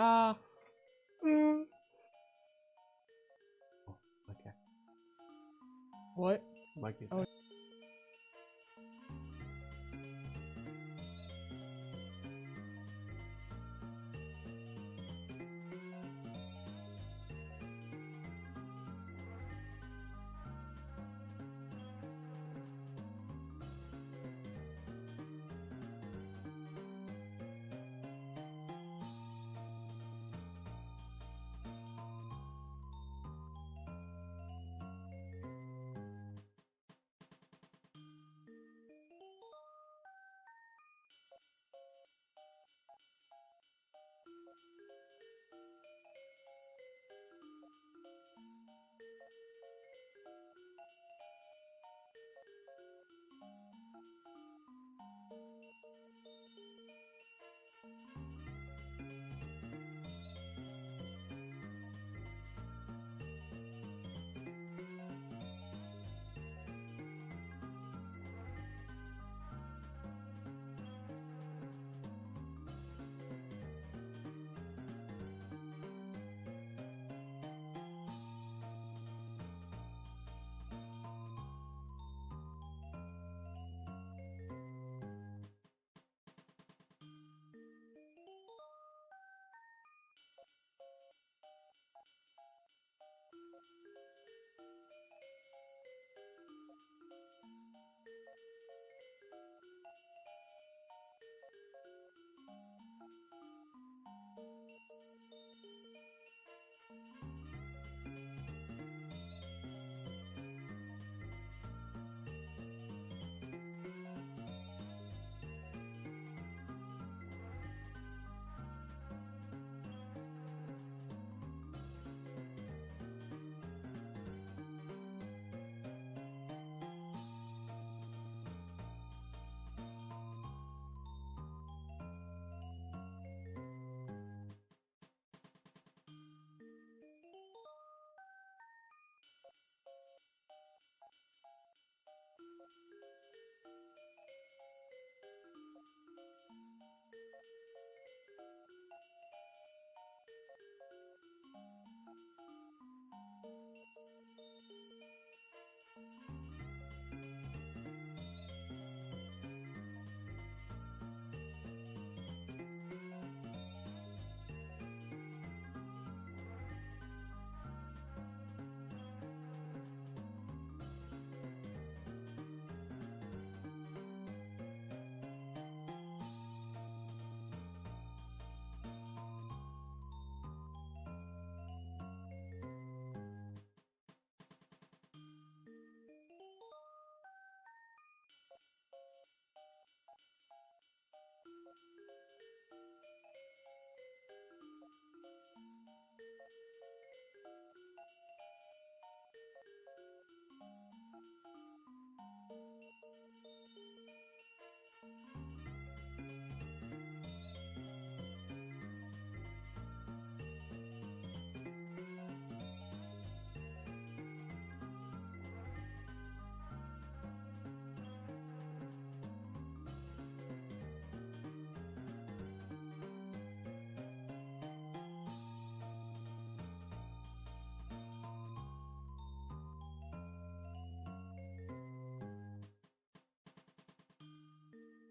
Oh, okay. What? Mikey. Oh.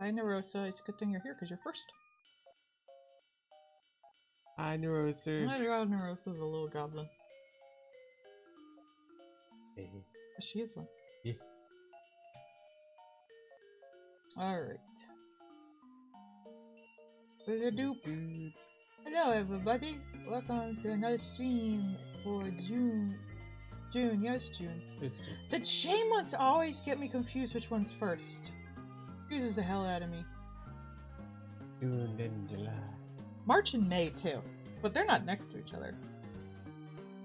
Hi, Narosa. It's a good thing you're here because you're first. Hi, Narosa. Narosa's a little goblin. Hey. She is one. Yeah. Alright. Hello, everybody. Welcome to another stream for June. Yes, June. It's June. The J months always get me confused which one's first. Confuses the hell out of me. June and July. March and May, too. But they're not next to each other.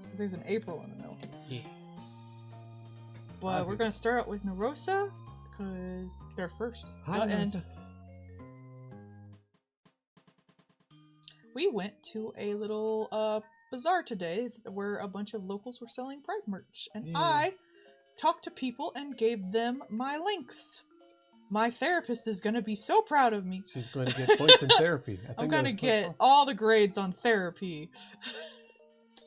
Because there's an April in the middle. Yeah. But we're going to start out with Narosa, because they're first. And we went to a little bazaar today where a bunch of locals were selling Pride merch. And I talked to people and gave them my links. My therapist is gonna be so proud of me. She's going to get points in therapy. I think I'm that gonna is quite get possible. all the grades on therapy.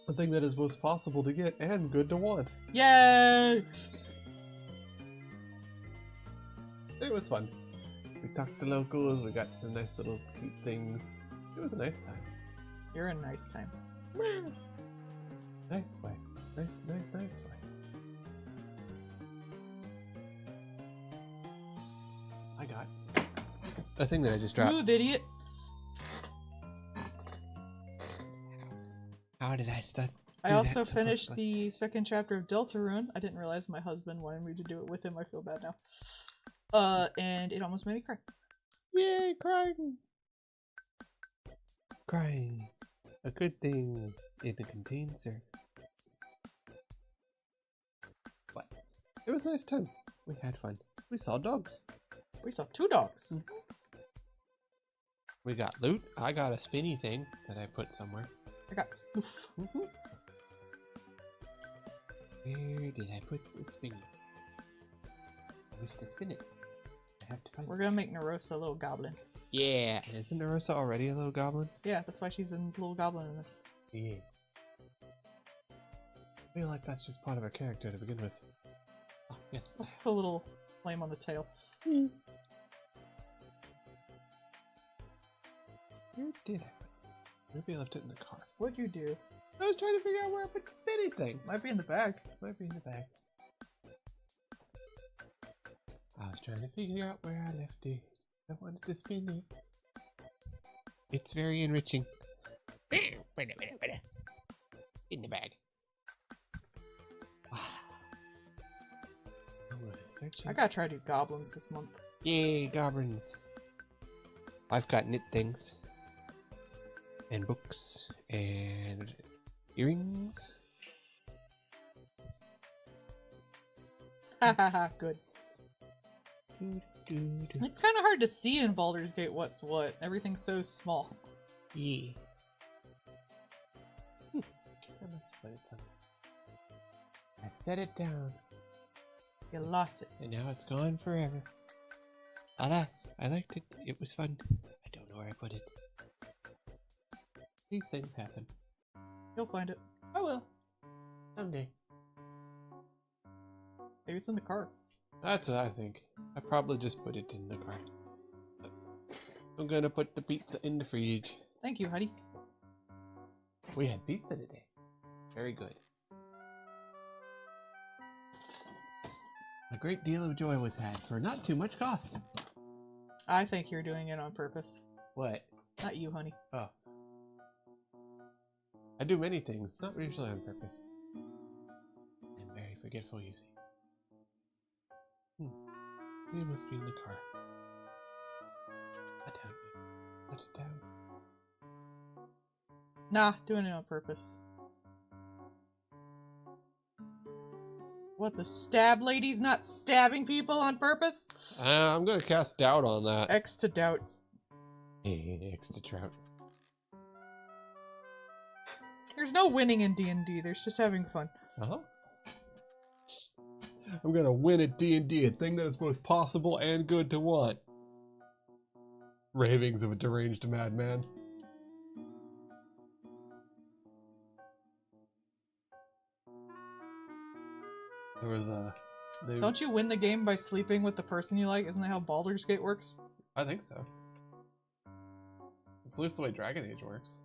A thing that is most possible to get and good to want. Yay! It was fun. We talked to locals, we got some nice little cute things. It was a nice time. You're a nice time. Nice way. Nice way. I got a thing that I just dropped. Smooth idiot. How did I start? I also finished the second chapter of Deltarune. I didn't realize my husband wanted me to do it with him. I feel bad now. And it almost made me cry. Yay, crying! Crying. A good thing it contains her. What? It was a nice time. We had fun. We saw dogs. We saw 2 dogs. We got loot. I got a spinny thing that I put somewhere. I got Snoof. Where did I put the spinny? I wish to spin it. I have to find We're it. gonna make Narosa a little goblin. Yeah. And isn't Narissa already a little goblin? Yeah, that's why she's a little goblin in this. Yeah. I feel like that's just part of her character to begin with. Oh, yes. Let's put a little flame on the tail. Where did I put it? Maybe I left it in the car. What'd you do? I was trying to figure out where I put the spinny thing. Might be in the bag. Might be in the bag. I was trying to figure out where I left it. I wanted to spin it. It's very enriching. In the bag. I'm gonna search I it. gotta try to do goblins this month. Yay, goblins. I've got knit things. And books. And earrings. Ha ha ha, good. It's kind of hard to see in Baldur's Gate what's what. Everything's so small. Yeah. I must have put it somewhere. I set it down, You lost it. and now it's gone forever. Alas, I liked it. It was fun. I don't know where I put it. These things happen. You'll find it. I will. Someday. Maybe it's in the car. That's what I think. I probably just put it in the car. I'm gonna put the pizza in the fridge. Thank you, honey. We had pizza today. Very good. A great deal of joy was had for not too much cost. I think you're doing it on purpose. What? Not you, honey. Oh. I do many things, not usually on purpose. I'm very forgetful, you see. You must be in the car. Put it down. Put it down. Nah, doing it on purpose. What, the stab lady's not stabbing people on purpose? I'm gonna cast doubt on that. X to doubt. Hey, extra trout. There's no winning in D&D, there's just having fun. Uh-huh. I'm gonna win at D&D, a thing that is both possible and good to want. Ravings of a deranged madman. There was a... Don't you win the game by sleeping with the person you like? Isn't that how Baldur's Gate works? I think so. It's at least the way Dragon Age works.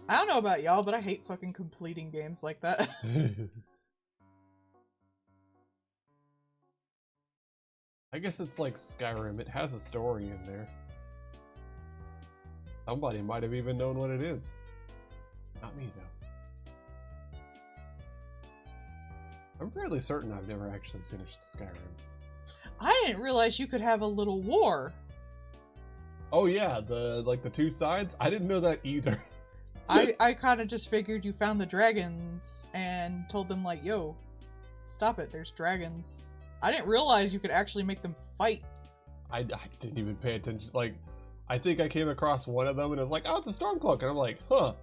I don't know about y'all, but I hate fucking completing games like that. I guess it's like Skyrim. It has a story in there. Somebody might have even known what it is. Not me, though. I'm fairly certain I've never actually finished Skyrim. I didn't realize you could have a little war. Oh yeah, the two sides? I didn't know that either. I kind of just figured you found the dragons and told them like, yo, stop it, there's dragons. I didn't realize you could actually make them fight. I didn't even pay attention. Like, I think I came across one of them and it was like, oh, it's a Stormcloak. And I'm like, huh,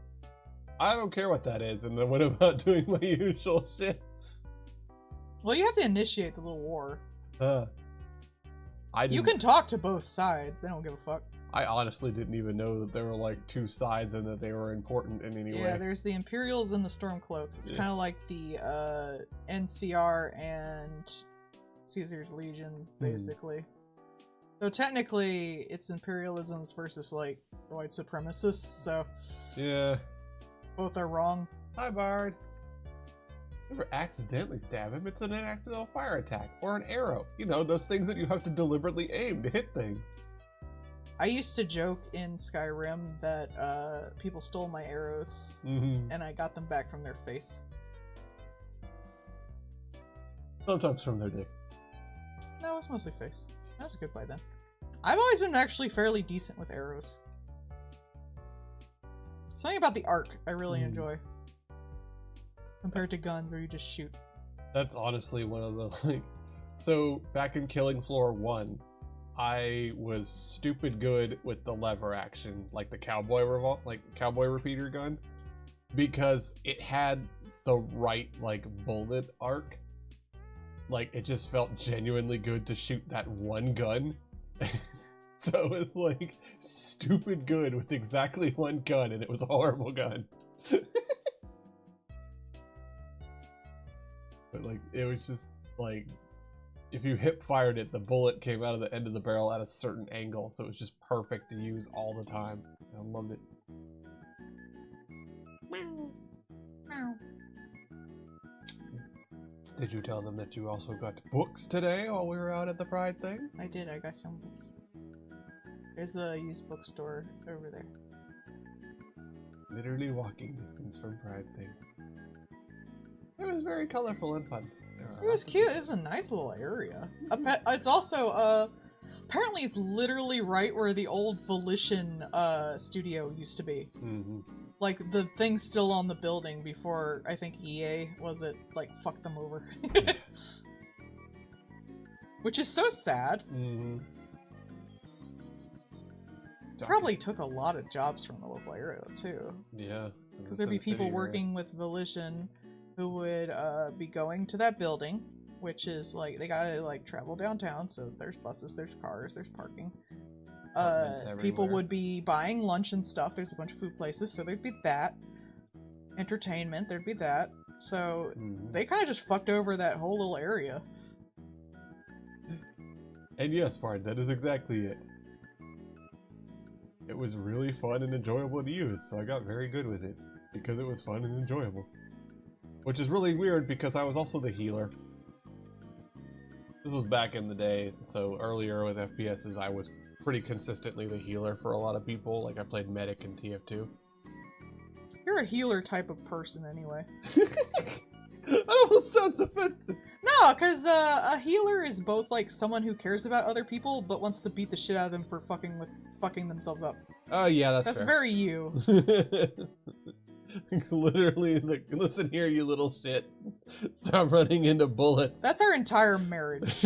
I don't care what that is. And then went about doing my usual shit. Well, you have to initiate the little war. You can talk to both sides. They don't give a fuck. I honestly didn't even know that there were like two sides and that they were important in any way. Yeah, there's the Imperials and the Stormcloaks. It's kind of like the NCR and Caesar's Legion, basically. Though technically, it's Imperialisms versus like white supremacists, so yeah, both are wrong. Hi, Bard. Never accidentally stab him. It's an accidental fire attack or an arrow. You know, those things that you have to deliberately aim to hit things. I used to joke in Skyrim that people stole my arrows, and I got them back from their face. Sometimes from their dick. No, it was mostly face. That was good by then. I've always been actually fairly decent with arrows. Something about the arc I really enjoy. Compared to guns where you just shoot. That's honestly one of the, like... So, back in Killing Floor 1, I was stupid good with the lever action, like the cowboy repeater gun, because it had the right, like, bullet arc. Like, it just felt genuinely good to shoot that one gun. So it's like stupid good with exactly one gun, and it was a horrible gun. But like, it was just like, if you hip fired it, the bullet came out of the end of the barrel at a certain angle, so it was just perfect to use all the time. I loved it. Did you tell them that you also got books today while we were out at the Pride thing? I did, I got some books. There's a used bookstore over there. Literally walking distance from Pride thing. It was very colorful and fun. It was cute. It was a nice little area. It's also, apparently it's literally right where the old Volition studio used to be. Like, the thing's still on the building before, I think EA, fucked them over. Which is so sad. Probably took a lot of jobs from the local area, too. Yeah. Because there'd be people working with Volition who would be going to that building, which is, like, they gotta, like, travel downtown, so there's buses, there's cars, there's parking. People would be buying lunch and stuff. There's a bunch of food places, so there'd be that. Entertainment, there'd be that. So they kind of just fucked over that whole little area. And yes, Bard, that is exactly it. It was really fun and enjoyable to use, so I got very good with it because it was fun and enjoyable. Which is really weird because I was also the healer. This was back in the day, so earlier with FPSs I was pretty consistently the healer for a lot of people. Like, I played medic in TF2. You're a healer type of person anyway. That almost sounds offensive. No, because a healer is both like someone who cares about other people but wants to beat the shit out of them for fucking themselves up. Oh yeah, that's fair. Very you. Literally, like, listen here, you little shit. Stop running into bullets. That's our entire marriage.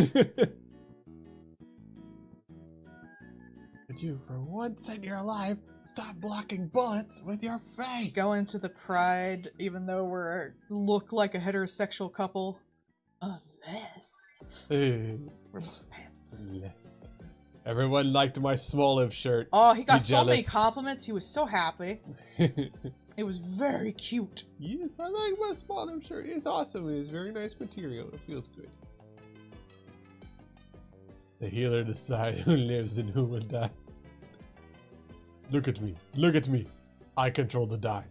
Could you, for once in your life, stop blocking bullets with your face? Go into the Pride, even though look like a heterosexual couple. Unless. Unless. Everyone liked my Smoliv shirt. Oh, he got so many compliments. He was so happy. It was very cute. Yes, I like my Smoliv shirt. It's awesome. It's very nice material. It feels good. The healer decides who lives and who will die. Look at me. Look at me. I control the die.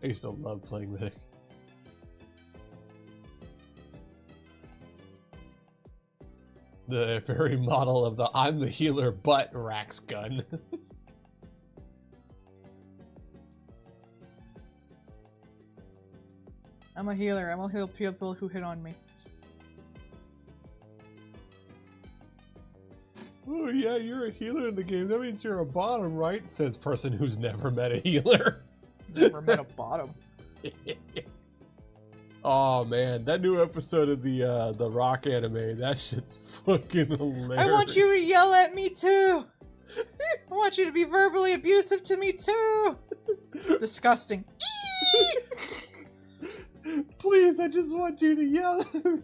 I used to love playing Medic. The very model of the I'm the healer but Rax gun. I'm a healer. I will heal people who hit on me. Oh yeah, you're a healer in the game. That means you're a bottom, right? Says person who's never met a healer. Never met a bottom. Oh man, that new episode of the Rock anime, that shit's fucking hilarious. I want you to yell at me too. I want you to be verbally abusive to me too. Disgusting. Please, I just want you to yell at me.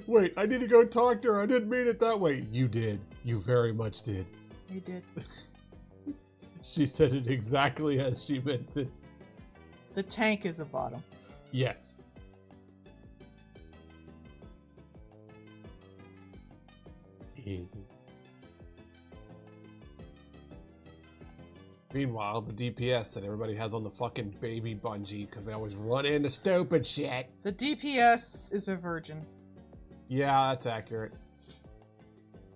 Wait, I need to go talk to her. I didn't mean it that way. You did. You very much did. He did. She said it exactly as she meant it. The tank is a bottom. Yes. Meanwhile, the DPS that everybody has on the fucking baby Bungie because they always run into stupid shit. The DPS is a virgin. Yeah, that's accurate.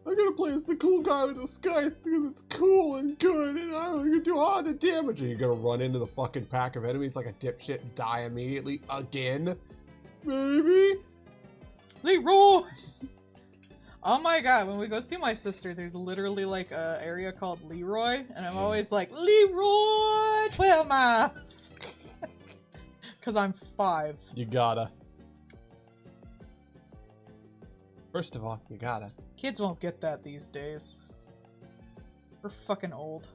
I'm gonna play as the cool guy with the sky because it's cool and good and I'm gonna do all the damage. And you're gonna run into the fucking pack of enemies like a dipshit and die immediately again? Maybe? Leroy! Oh my god, when we go see my sister, there's literally like a area called Leroy, and I'm always like, Leroy 12 miles! Because I'm 5. You gotta. First of all, you gotta. Kids won't get that these days. We're fucking old.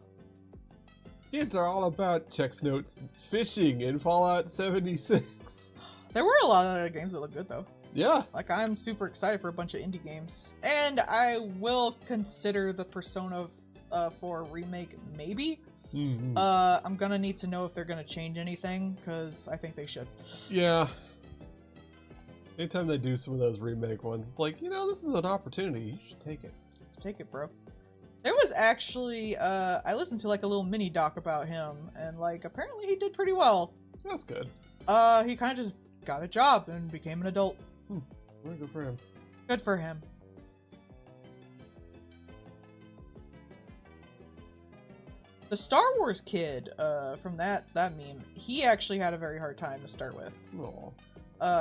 Kids are all about checks notes fishing in Fallout 76. There were a lot of other games that look good though. Yeah. Like, I'm super excited for a bunch of indie games. And I will consider the Persona 4 remake, maybe. Mm-hmm. I'm gonna need to know if they're gonna change anything, because I think they should. Yeah. Anytime they do some of those remake ones, it's like, you know, this is an opportunity. You should take it. Take it, bro. There was actually, I listened to like a little mini doc about him, and like, apparently he did pretty well. That's good. He kind of just got a job and became an adult. Very good for him. Good for him. The Star Wars kid, from that meme, he actually had a very hard time to start with. Aw.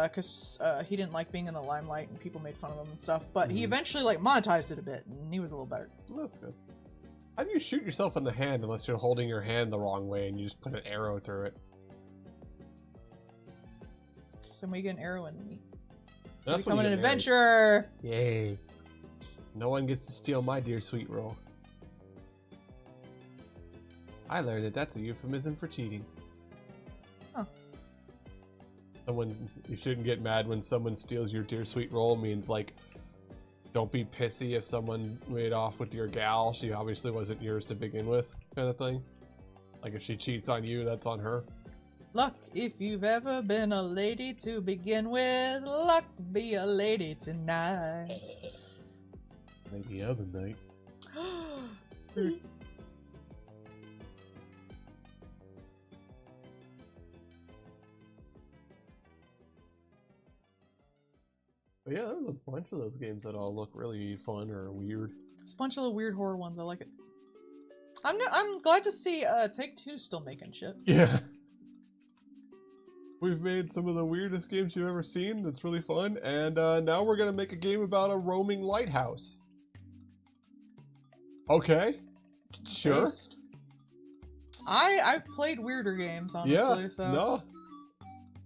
Because he didn't like being in the limelight and people made fun of him and stuff, but he eventually like monetized it a bit and he was a little better. Well, that's good. How do you shoot yourself in the hand unless you're holding your hand the wrong way and you just put an arrow through it? Somebody get an arrow in me. That's Become when an you get married. adventurer! Yay. No one gets to steal my dear sweet roll. I learned that that's a euphemism for cheating. Huh. You shouldn't get mad when someone steals your dear sweet roll. Means like, don't be pissy if someone made off with your gal. She obviously wasn't yours to begin with, kind of thing. Like if she cheats on you, that's on her. Luck, if you've ever been a lady to begin with, luck, be a lady tonight. Maybe other night. But yeah, there's a bunch of those games that all look really fun or weird. It's a bunch of the weird horror ones. I like it. I'm glad to see Take-Two still making shit. Yeah. We've made some of the weirdest games you've ever seen. That's really fun. And now we're going to make a game about a roaming lighthouse. Okay. Sure. Based. I've played weirder games, honestly. Yeah, So no.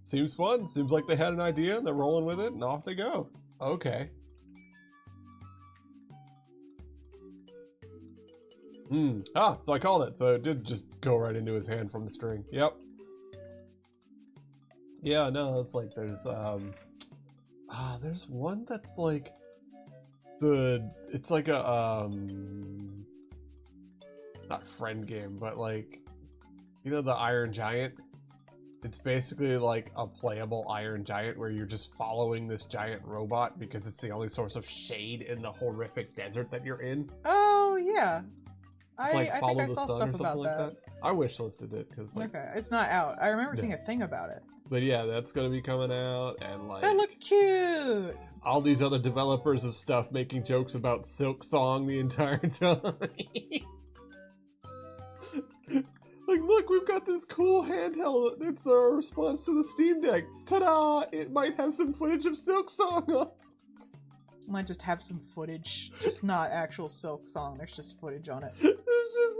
Seems fun. Seems like they had an idea and they're rolling with it and off they go. Okay. So I called it. So it did just go right into his hand from the string. Yep. Yeah, no, it's like there's one that's like it's like a not friend game, but like, you know, the Iron Giant. It's basically like a playable Iron Giant where you're just following this giant robot because it's the only source of shade in the horrific desert that you're in. Oh yeah, It's like I Follow think I the saw Sun stuff or something about like that. I wish listed it because like, Okay, it's not out. I remember Yeah. seeing a thing about it. but yeah, that's gonna be coming out and like They look cute. all these other developers of stuff making jokes about Silk Song the entire time. Like, look, we've got this cool handheld. It's a response to the Steam Deck. Ta-da! It might have some footage of Silk Song on. Might just have some footage, just not actual Silk Song. There's just footage on it. It's just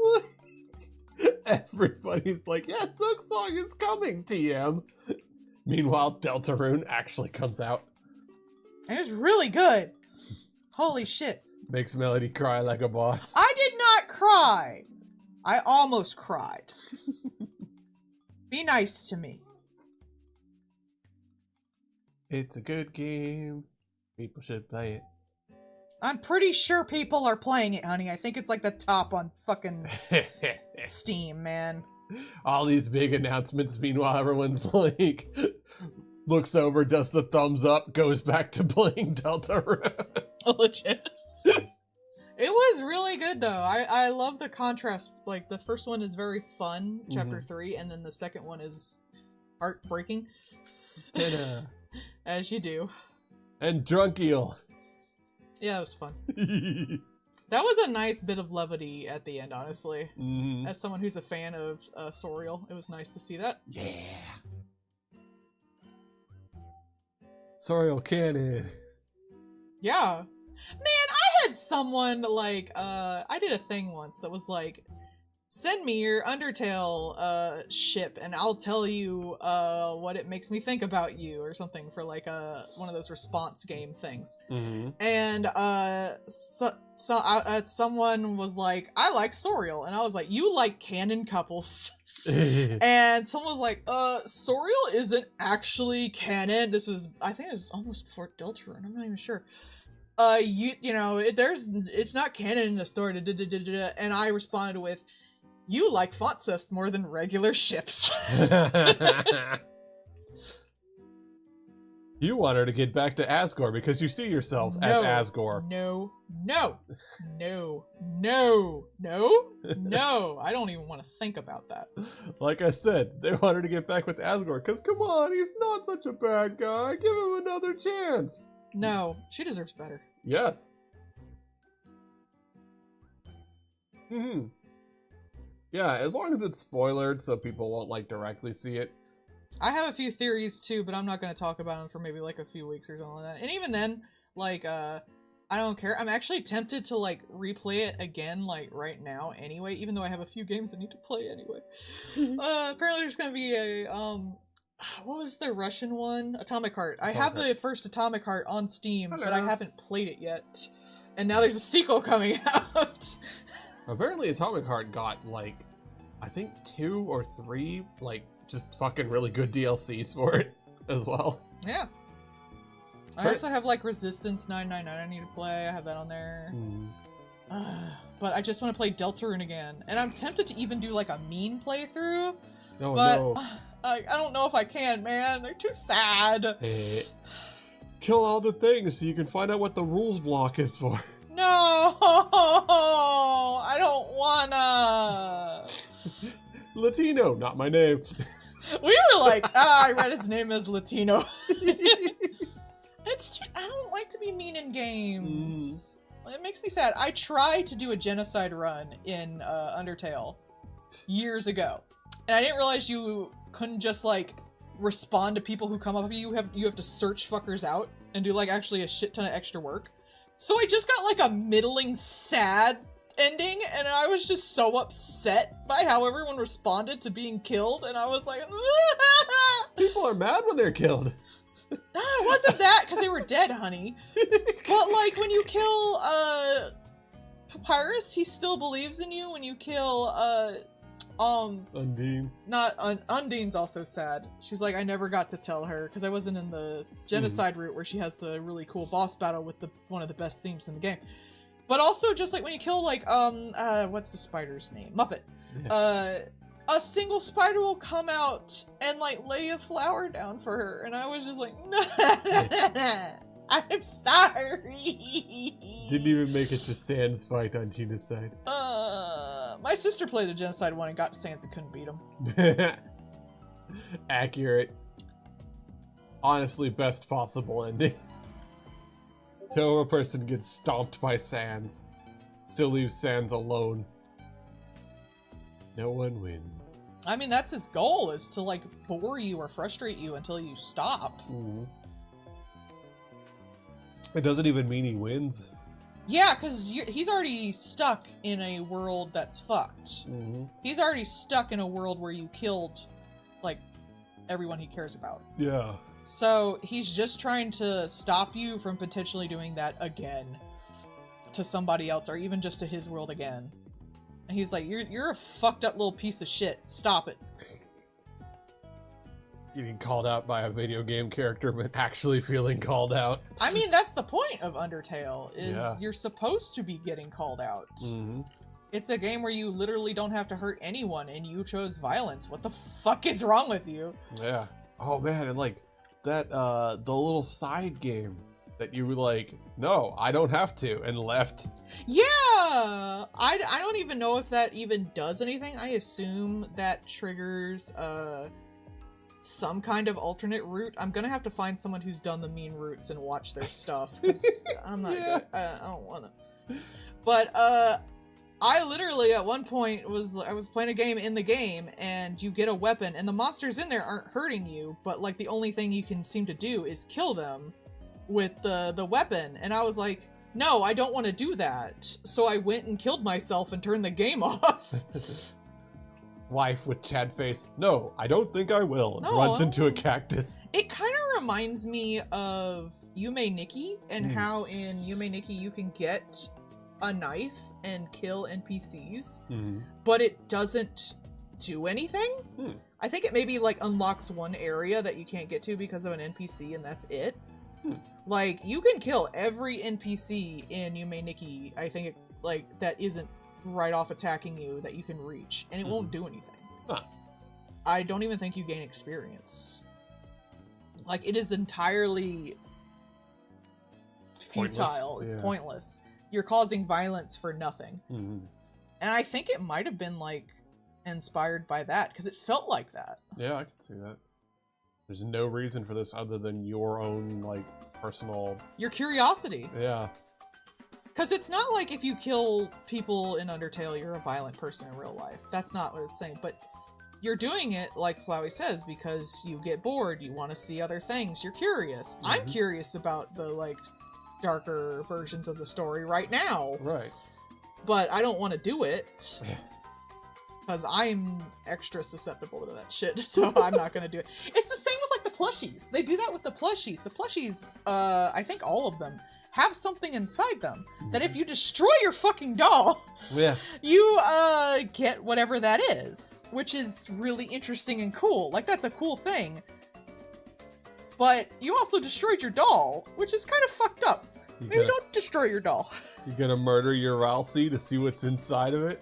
like everybody's like, yeah, Silk Song is coming, TM. Meanwhile, Deltarune actually comes out. And it's really good. Holy shit. Makes Melody cry like a boss. I did not cry. I almost cried. Be nice to me. It's a good game. People should play I'm pretty sure people are playing it, honey. I think it's like the top on fucking it. Steam, man. All these big announcements, meanwhile, everyone's like, looks over, does the thumbs up, goes back to playing Deltarune. Legit. It was really good though. I love the contrast. Like the first one is very fun, chapter 3, and then the second one is heartbreaking. As you do. And Drunk Eel. Yeah, it was fun. That was a nice bit of levity at the end, honestly. Mm-hmm. As someone who's a fan of Sorial, it was nice to see that. Yeah. Sorial Cannon. Yeah. Man, I had someone, like, I did a thing once that was like, send me your Undertale, ship, and I'll tell you, what it makes me think about you, or something, for, like, one of those response game things. Mm-hmm. And, someone was like, I like Sorial, and I was like, you like canon couples. And someone was like, Sorial isn't actually canon. This was, I think it was almost before Deltarune, I'm not even sure. You know, it's not canon in the story, and I responded with, you like Fontsest more than regular ships. You want her to get back to Asgore because you see yourselves as Asgore. No. I don't even want to think about that. Like I said, they want her to get back with Asgore because, come on, he's not such a bad guy. Give him another chance. No, she deserves better. Yes. Mm-hmm. Yeah, as long as it's spoilered so people won't, like, directly see it. I have a few theories, too, but I'm not going to talk about them for maybe, like, a few weeks or something like that. And even then, like, I don't care. I'm actually tempted to, like, replay it again, like, right now anyway, even though I have a few games I need to play anyway. Apparently there's going to be a, what was the Russian one? Atomic Heart. I have the first Atomic Heart on Steam, but I haven't played it yet. And now there's a sequel coming out. Apparently Atomic Heart got, like, I think 2 or 3, like, just fucking really good DLCs for it as well. Yeah. I also have, like, Resistance 999 I need to play. I have that on there. But I just want to play Deltarune again. And I'm tempted to even do, like, a mean playthrough. Oh, but no. I don't know if I can, man. They're too sad. Hey, kill all the things so you can find out what the rules block is for. No! I don't wanna! Latino, not my name. We were like, I read his name as Latino. It's too, I don't like to be mean in games. It makes me sad. I tried to do a genocide run in Undertale years ago. And I didn't realize you couldn't just, like, respond to people who come up to you. You have to search fuckers out and do, like, actually a shit ton of extra work. So I just got, like, a middling sad ending, and I was just so upset by how everyone responded to being killed, and I was like, People are mad when they're killed. It wasn't that, because they were dead, honey. But, like, when you kill, Papyrus, he still believes in you. When you kill, Undine. Undine's also sad. She's like, I never got to tell her, because I wasn't in the genocide route where she has the really cool boss battle with one of the best themes in the game. But also, just like when you kill, like, what's the spider's name? Muppet. Yeah. A single spider will come out and, like, lay a flower down for her. And I was just like, no, I'm sorry. Didn't even make it to Sans fight on Genocide. My sister played the Genocide one and got to Sans and couldn't beat him. Accurate. Honestly, best possible ending. Till a person gets stomped by Sans. Still leaves Sans alone. No one wins. I mean, that's his goal, is to, like, bore you or frustrate you until you stop. It doesn't even mean he wins. Yeah, because he's already stuck in a world that's fucked. He's already stuck in a world where you killed, like, everyone he cares about. Yeah. So he's just trying to stop you from potentially doing that again to somebody else, or even just to his world again. And he's like, you're a fucked up little piece of shit. Stop it. getting called out by a video game character, but actually feeling called out. I mean, that's the point of Undertale, is Yeah. you're supposed to be getting called out. Mm-hmm. It's a game where you literally don't have to hurt anyone, and you chose violence. What the fuck is wrong with you? Yeah. Oh man, and like that, the little side game that you were like, no, I don't have to, and left. Yeah! I don't even know if that even does anything. I assume that triggers, some kind of alternate route. I'm gonna have to find someone who's done the mean routes and watch their stuff, because I'm not Yeah. good. I don't wanna. But, I literally at one point I was playing a game in the game, and you get a weapon, and the monsters in there aren't hurting you, but like the only thing you can seem to do is kill them with the weapon, and I was like, no, I don't want to do that. So I went and killed myself and turned the game off. Wife with Chad face. No, I don't think I will. And No. runs into a cactus. It kind of reminds me of Yume Nikki, and Mm. how in Yume Nikki you can get a knife and kill NPCs, Mm-hmm. but it doesn't do anything. Hmm. I think it maybe like unlocks one area that you can't get to because of an NPC, and that's it. Hmm. Like, you can kill every NPC in Yume Nikki, I think, that isn't right off attacking you, that you can reach, and it won't do anything. Huh. I don't even think you gain experience. Like, it is entirely futile. Pointless? It's Yeah. pointless. You're causing violence for nothing. Mm-hmm. And I think it might have been, like, inspired by that, because it felt like that. Yeah, I can see that. There's no reason for this other than your own, like, personal... Your curiosity. Yeah. Because it's not like if you kill people in Undertale, you're a violent person in real life. That's not what it's saying. But you're doing it, like Flowey says, because you get bored, you want to see other things, you're curious. I'm Mhm. curious about the, like, darker versions of the story right now. Right. But I don't want to do it. Because I'm extra susceptible to that shit, so I'm not gonna do it. It's the same with, like, the plushies. They do that with the plushies. The plushies, I think all of them, have something inside them that if you destroy your fucking doll, Yeah. you, get whatever that is. Which is really interesting and cool. Like, that's a cool thing. But you also destroyed your doll, which is kind of fucked up. You Maybe gonna, don't destroy your doll. you gonna murder your Ralsei to see what's inside of it?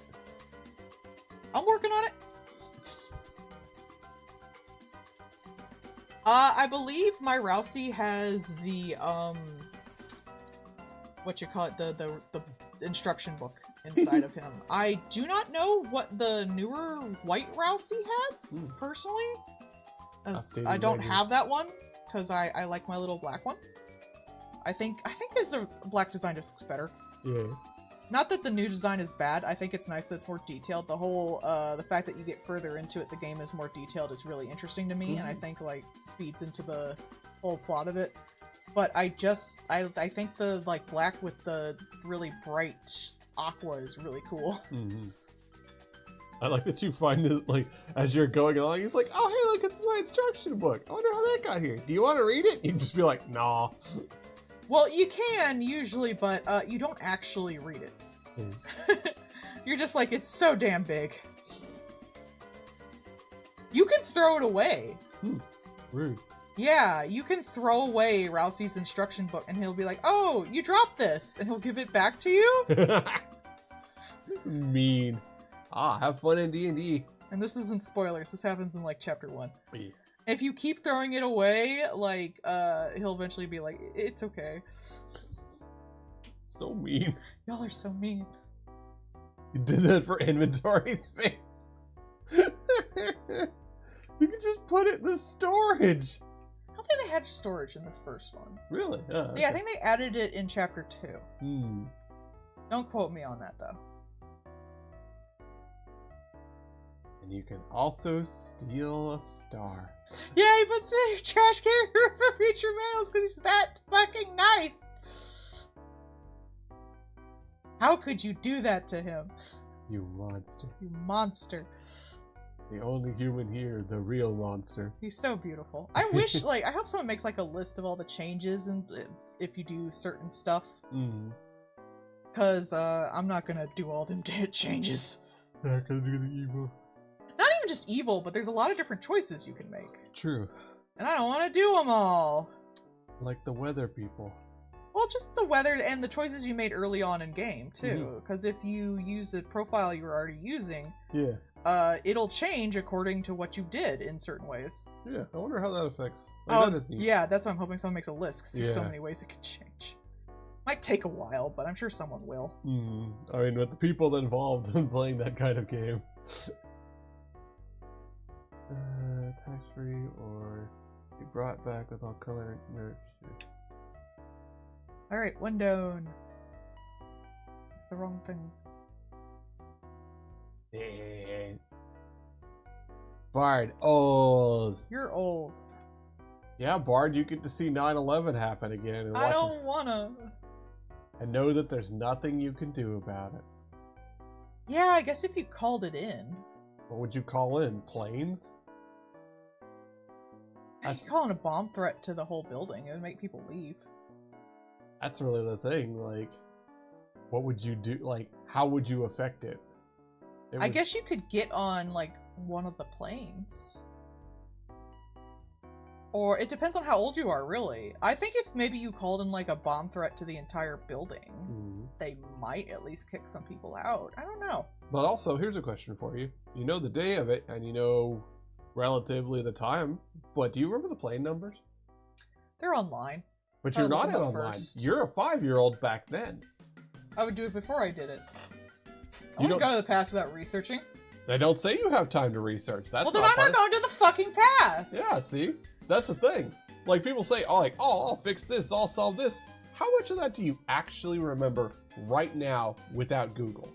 I'm working on it. I believe my Rousey has the, what you call it, the instruction book inside of him. I do not know what the newer white Rousey has, personally. As Updated I don't menu. have that one, because I like my little black one. I think this black design just looks better. Yeah. Not that the new design is bad, I think it's nice that it's more detailed. The whole, the fact that you get further into it, the game is more detailed is really interesting to me, and I think, like, feeds into the whole plot of it. But I think the, like, black with the really bright aqua is really cool. Mm-hmm. I like that you find it, like, as you're going along, it's like, oh, hey, look, it's my instruction book. I wonder how that got here. Do you want to read it? You can just be like, nah. Well, you can, usually, but, you don't actually read it. You're just like, it's so damn big. You can throw it away. Rude. Yeah, you can throw away Rousey's instruction book, and he'll be like, oh, you dropped this, and he'll give it back to you? Mean. Have fun in D&D. And this isn't spoilers, this happens in, like, chapter 1. Yeah. If you keep throwing it away, like, he'll eventually be like, it's okay. So mean. Y'all are so mean. You did that for inventory space. You can just put it in the storage. I don't think they had storage in the first one. Really? Oh, Yeah, I okay. think they added it in chapter 2. Hmm. Don't quote me on that, though. And you can also steal a star. Yeah, he puts it in a trash can for future mails because he's that fucking nice. How could you do that to him? You monster. You monster. The only human here, the real monster. He's so beautiful. I wish, like, I hope someone makes, like, a list of all the changes and if you do certain stuff. Mm. Because, I'm not gonna do all them changes. Not gonna do the evil. Not them just evil, but there's a lot of different choices you can make. True. And I don't want to do them all. Like the weather people. Well, just the weather and the choices you made early on in game, too. Because if you use a profile you were already using, it'll change according to what you did in certain ways. Yeah, I wonder how that affects. Like, that is neat. Yeah, that's why I'm hoping someone makes a list, because there's so many ways it could change. Might take a while, but I'm sure someone will. I mean, with the people involved in playing that kind of game. Tax-free or be brought back with all color merch. Alright, one down. It's the wrong thing. Bard, old. You're old. Yeah, Bard, you get to see 9/11 happen again. And I don't wanna. And know that there's nothing you can do about it. Yeah, I guess if you called it in. What would you call in? Planes? You could call in a bomb threat to the whole building. It would make people leave. That's really the thing. Like, what would you do? Like, how would you affect it? I guess you could get on, like, one of the planes. Or it depends on how old you are, really. I think if maybe you called in, like, a bomb threat to the entire building, they might at least kick some people out. I don't know. But also, here's a question for you. You know the day of it, and you know relatively the time, but do you remember the plane numbers? They're online. But you're not online. First. You're a 5-year-old back then. I would do it before I did it. I wouldn't go to the past without researching. They don't say you have time to research. That's well, then I'm not going to the fucking past. Yeah, see? That's the thing. Like, people say, oh, like, oh, I'll fix this, I'll solve this. How much of that do you actually remember right now without Google?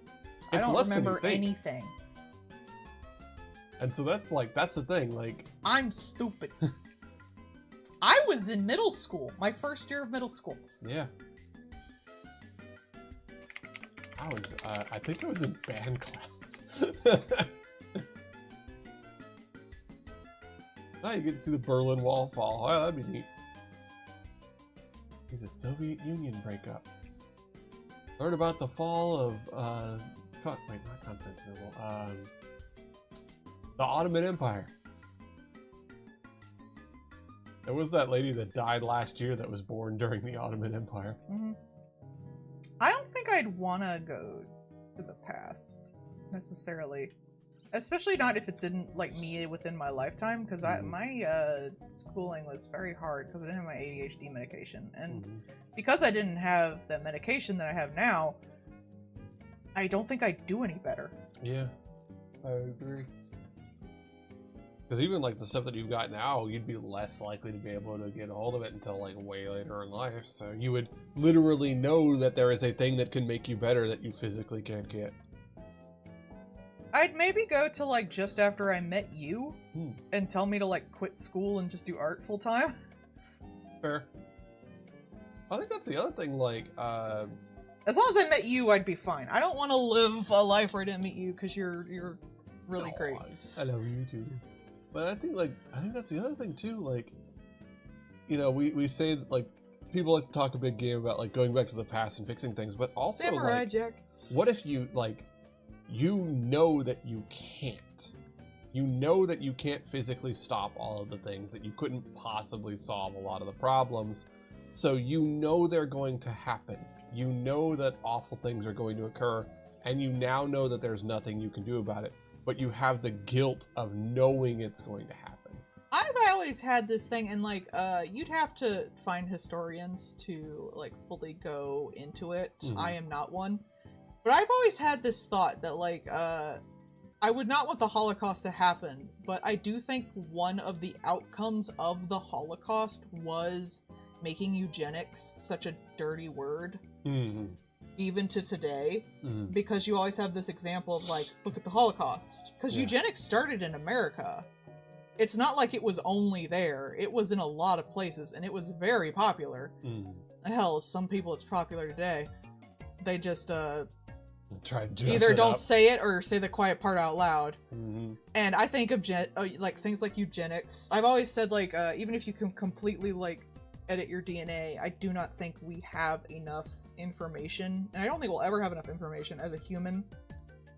I don't remember anything. And so that's the thing, like... I'm stupid. I was in middle school. My first year of middle school. Yeah. I think I was in band class. Oh, you get to see the Berlin Wall fall. Oh, that'd be neat. See the Soviet Union break up. Learn about the fall of, wait, not Constantinople. The Ottoman Empire. There was that lady that died last year that was born during the Ottoman Empire. I don't think I'd want to go to the past, necessarily. Especially not if it's in, like, me within my lifetime, because my schooling was very hard because I didn't have my ADHD medication. And because I didn't have the medication that I have now, I don't think I'd do any better. Yeah, I agree. Because even, like, the stuff that you've got now, you'd be less likely to be able to get a hold of it until, like, way later in life. So you would literally know that there is a thing that can make you better that you physically can't get. I'd maybe go to, like, just after I met you and tell me to, like, quit school and just do art full time. Fair. I think that's the other thing, like, as long as I met you, I'd be fine. I don't want to live a life where I didn't meet you, because you're really great. I love you too. But I think that's the other thing too, like, you know, we say, like, people like to talk a big game about, like, going back to the past and fixing things, but also, Samurai like, Jack. What if you, like, you know that you can't. You know that you can't physically stop all of the things, that you couldn't possibly solve a lot of the problems, so you know they're going to happen. You know that awful things are going to occur, and you now know that there's nothing you can do about it, but you have the guilt of knowing it's going to happen. I've always had this thing, and, like, you'd have to find historians to, like, fully go into it. I am not one. But I've always had this thought that, like, I would not want the Holocaust to happen, but I do think one of the outcomes of the Holocaust was making eugenics such a dirty word. Even to today, because you always have this example of, like, look at the Holocaust. Because eugenics started in America. It's not like it was only there. It was in a lot of places, and it was very popular. Hell, some people it's popular today. They just, either don't say it or say the quiet part out loud. And I think of, like, things like eugenics. I've always said, like, even if you can completely, like, edit your DNA, I do not think we have enough information, and I don't think we'll ever have enough information as a human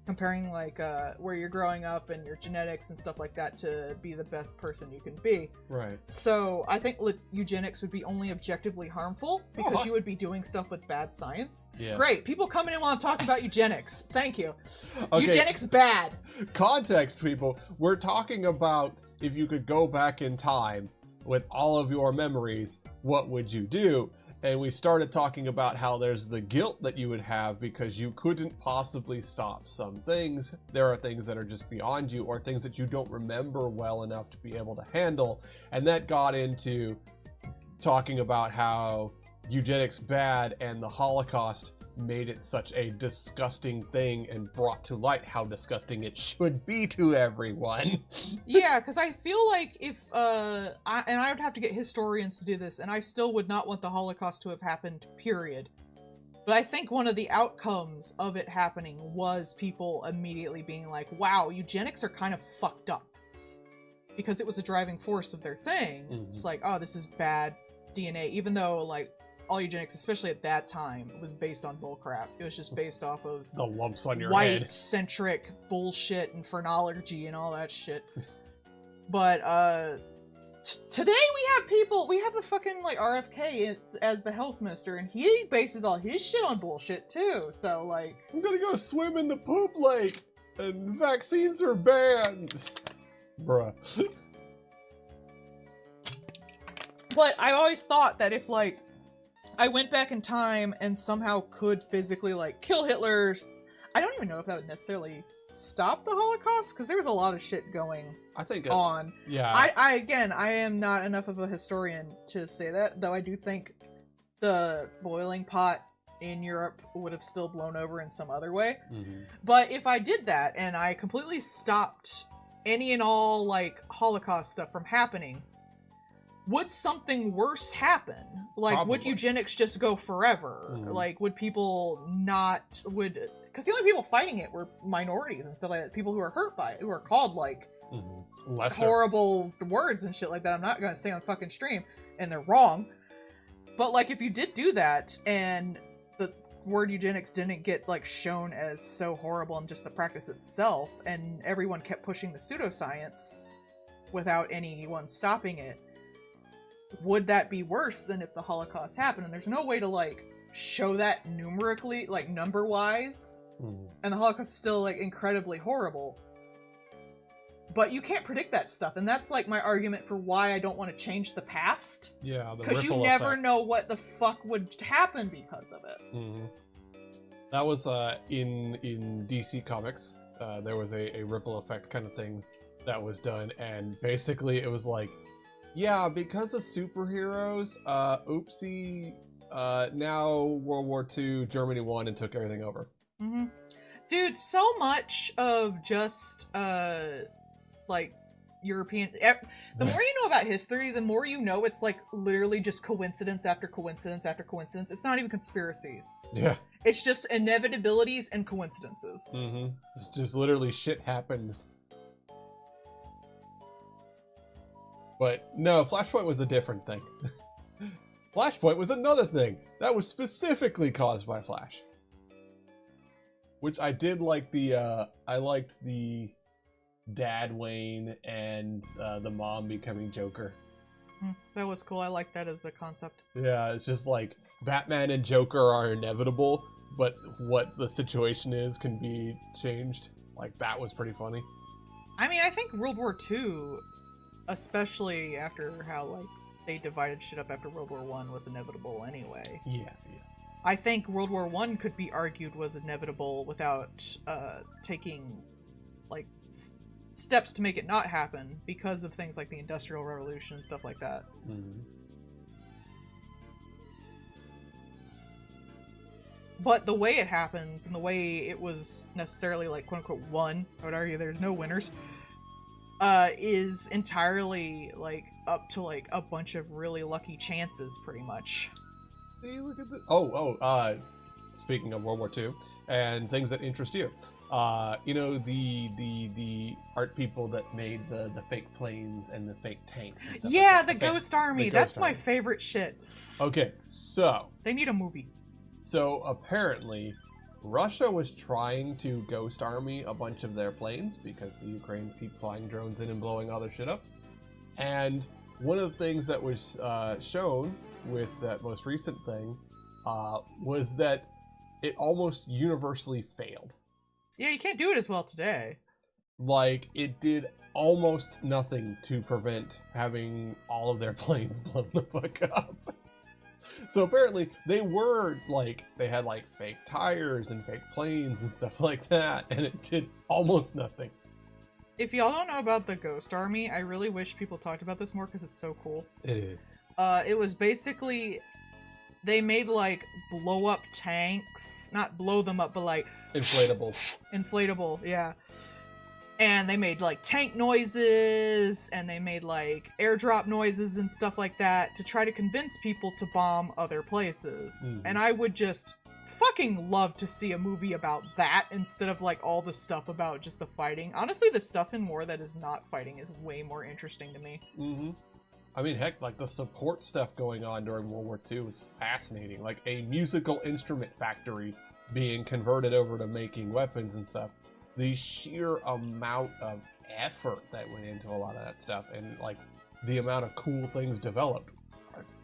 comparing like where you're growing up and your genetics and stuff like that to be the best person you can be. Right. So I think eugenics would be only objectively harmful because you would be doing stuff with bad science. Yeah. Great. People coming in while I'm talking about eugenics. Thank you. Okay. Eugenics bad. Context, people. We're talking about if you could go back in time with all of your memories, what would you do? And we started talking about how there's the guilt that you would have because you couldn't possibly stop some things. There are things that are just beyond you or things that you don't remember well enough to be able to handle. And that got into talking about how eugenics bad and the Holocaust made it such a disgusting thing and brought to light how disgusting it should be to everyone. Yeah, because I feel like if I would have to get historians to do this, and I still would not want the Holocaust to have happened, period. But I think one of the outcomes of it happening was people immediately being like, wow, eugenics are kind of fucked up. Because it was a driving force of their thing. Mm-hmm. It's like, oh, this is bad DNA, even though, like, all eugenics, especially at that time, was based on bullcrap. It was just based off of the lumps on your white head. Centric bullshit and phrenology and all that shit. But today we have the fucking like RFK as the health minister, and he bases all his shit on bullshit too. So like, I'm gonna go swim in the poop lake, and vaccines are banned. Bruh. But I always thought that if like I went back in time and somehow could physically like kill Hitler, I don't even know if that would necessarily stop the Holocaust because there was a lot of shit going on. Yeah. I am not enough of a historian to say that, though I do think the boiling pot in Europe would have still blown over in some other way. Mm-hmm. But if I did that and I completely stopped any and all like Holocaust stuff from happening, would something worse happen? Like, Probably. Would eugenics just go forever? Mm-hmm. Like, would people not, because the only people fighting it were minorities and stuff like that, people who are hurt by it, who are called, like, Lesser. horrible words and shit like that I'm not gonna say on fucking stream, and they're wrong. But, like, if you did do that, and the word eugenics didn't get, like, shown as so horrible in just the practice itself, and everyone kept pushing the pseudoscience without anyone stopping it, would that be worse than if the Holocaust happened? And there's no way to, like, show that numerically, like, number-wise. And the Holocaust is still, like, incredibly horrible. But you can't predict that stuff, and that's, like, my argument for why I don't want to change the past. Yeah, because you never know what the fuck would happen because of it. Mm-hmm. That was, in DC Comics, there was a ripple effect kind of thing that was done, and basically it was like, yeah, because of superheroes, oopsie, now World War II, Germany won and took everything over. Mm-hmm. Dude, so much of just, like, European... The more you know about history, the more you know it's, like, literally just coincidence after coincidence after coincidence. It's not even conspiracies. Yeah. It's just inevitabilities and coincidences. Mm-hmm. It's just literally shit happens. But no, Flashpoint was a different thing. Flashpoint was another thing that was specifically caused by Flash. Which I did like I liked the Dad Wayne and the mom becoming Joker. That was cool. I like that as a concept. Yeah, it's just like Batman and Joker are inevitable, but what the situation is can be changed. Like, that was pretty funny. I mean, I think World War II, especially after how, like, they divided shit up after World War I, was inevitable anyway. Yeah. I think World War I could be argued was inevitable without taking, like, steps to make it not happen because of things like the Industrial Revolution and stuff like that. Mm-hmm. But the way it happens and the way it was necessarily, like, quote-unquote won, I would argue there's no winners, is entirely, like, up to, like, a bunch of really lucky chances, pretty much. See, look at this. Speaking of World War II and things that interest you, you know, the art people that made the fake planes and the fake tanks and stuff yeah, like that. the Ghost Army. That's my favorite shit. Okay, so they need a movie. So apparently, Russia was trying to ghost army a bunch of their planes because the Ukrainians keep flying drones in and blowing all their shit up. And one of the things that was shown with that most recent thing was that it almost universally failed. Yeah, you can't do it as well today. Like, it did almost nothing to prevent having all of their planes blown the fuck up. So apparently they were like, they had like fake tires and fake planes and stuff like that, and it did almost nothing. If y'all don't know about the Ghost Army, I really wish people talked about this more because it's so cool. It is. It was basically, they made like blow up tanks, not blow them up, but like Inflatable. Inflatable, yeah. And they made like tank noises, and they made like airdrop noises and stuff like that to try to convince people to bomb other places. And I would just fucking love to see a movie about that instead of like all the stuff about just the fighting. Honestly, the stuff in war that is not fighting is way more interesting to me. I mean, heck, like the support stuff going on during World War II was fascinating. Like a musical instrument factory being converted over to making weapons and stuff. The sheer amount of effort that went into a lot of that stuff, and like the amount of cool things developed,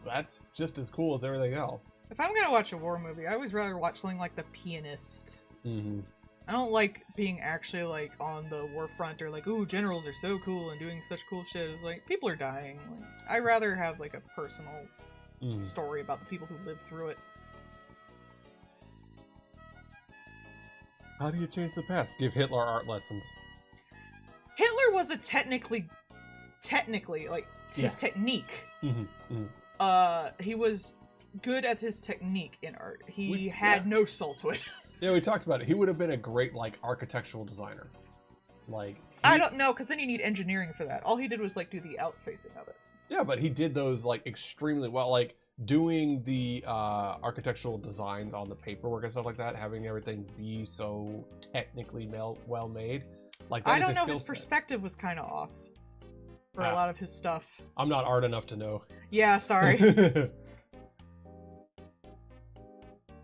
that's just as cool as everything else. If I'm gonna watch a war movie, I always rather watch something like The Pianist. I don't like being actually like on the war front or like, ooh, generals are so cool and doing such cool shit. It's like, people are dying. Like, I'd rather have like a personal story about the people who lived through it. How do you change the past? Give Hitler art lessons. Hitler was a technically, like, his technique. He was good at his technique in art. He had no soul to it. Yeah, we talked about it. He would have been a great, like, architectural designer. Like, I don't know, because then you need engineering for that. All he did was, like, do the out-facing of it. Yeah, but he did those, like, extremely well. Like, doing the architectural designs on the paperwork and stuff like that, having everything be so technically well made. Like, that I is don't a know, his skill set. perspective was kind of off for a lot of his stuff. I'm not art enough to know. Yeah, sorry.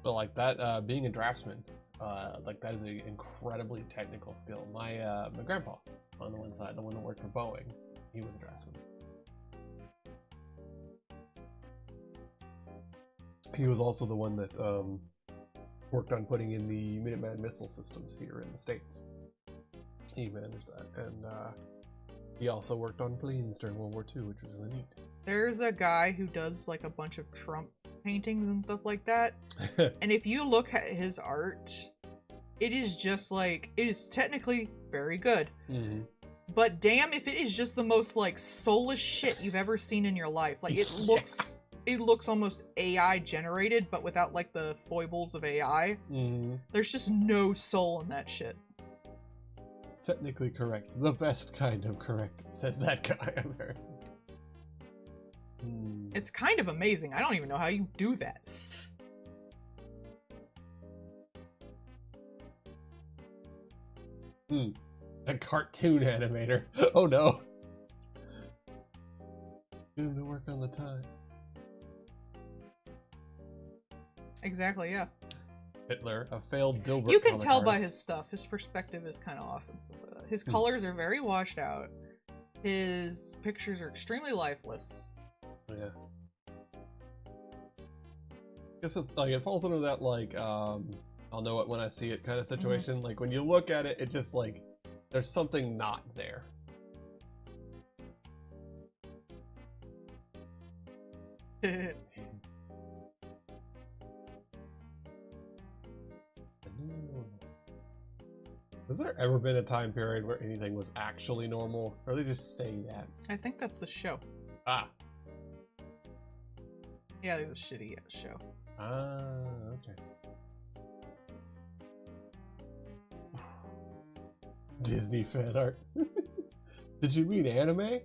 But like that, being a draftsman, like that is an incredibly technical skill. My my grandpa on the one side, the one that worked for Boeing, he was a draftsman. He was also the one that worked on putting in the Minuteman missile systems here in the States. He managed that, and he also worked on planes during World War II, which was really neat. There's a guy who does like a bunch of Trump paintings and stuff like that. And if you look at his art, it is just like, it is technically very good. But damn if it is just the most like soulless shit you've ever seen in your life. Like it looks it looks almost AI generated, but without like the foibles of AI. There's just no soul in that shit. Technically correct. The best kind of correct, says that guy. It's kind of amazing. I don't even know how you do that. A cartoon animator. Oh no. Get him to work on the time. Exactly, yeah. Hitler, a failed Dilbert. You can tell by his stuff. His perspective is kind of off and stuff like that. His colors are very washed out. His pictures are extremely lifeless. Yeah. I guess it falls under that, like, I'll know it when I see it kind of situation. Like, when you look at it, it just, like, there's something not there. Has there ever been a time period where anything was actually normal? Or are they just saying that? I think that's the show. Ah. Yeah, it was a shitty show. Ah, okay. Disney fan art. Did you mean anime?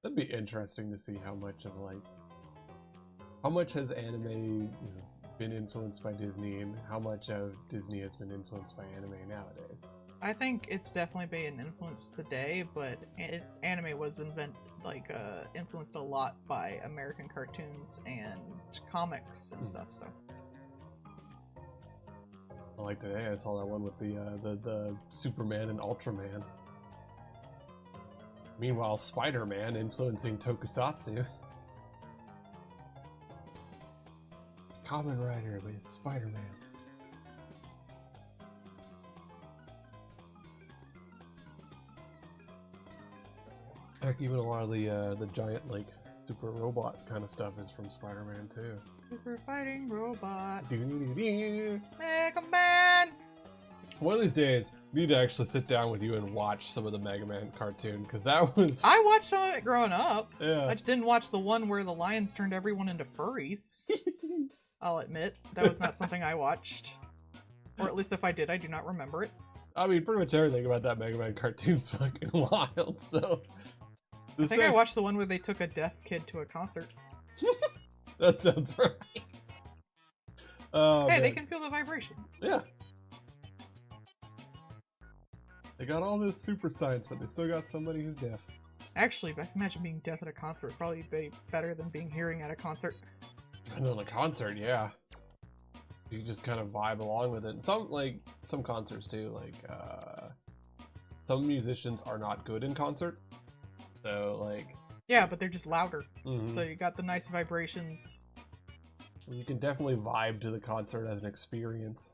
That'd be interesting to see how much of how much has anime been influenced by Disney, and how much of Disney has been influenced by anime nowadays. I think it's definitely been an influence today, but anime was influenced a lot by American cartoons and comics and stuff. So, like today, I saw that one with the Superman and Ultraman. Meanwhile, Spider-Man influencing Tokusatsu. Kamen Rider with Spider-Man. Heck, even a lot of the giant like super robot kind of stuff is from Spider-Man too. Super fighting robot. Doo-doo-doo-doo. Mega Man. One of these days, we need to actually sit down with you and watch some of the Mega Man cartoon, because that was... I watched some of it growing up. Yeah. I just didn't watch the one where the lions turned everyone into furries. I'll admit, that was not something I watched. Or at least if I did, I do not remember it. I mean, pretty much everything about that Mega Man cartoon's fucking wild, so... I think I watched the one where they took a deaf kid to a concert. That sounds right. Oh, hey, man. they can feel the vibrations. Yeah. They got all this super science, but they still got somebody who's deaf. Actually, I can imagine being deaf at a concert would probably be better than being hearing at a concert. And on a concert, yeah. You just kind of vibe along with it. And some concerts too, some musicians are not good in concert. So, yeah, but they're just louder. Mm-hmm. So you got the nice vibrations. You can definitely vibe to the concert as an experience.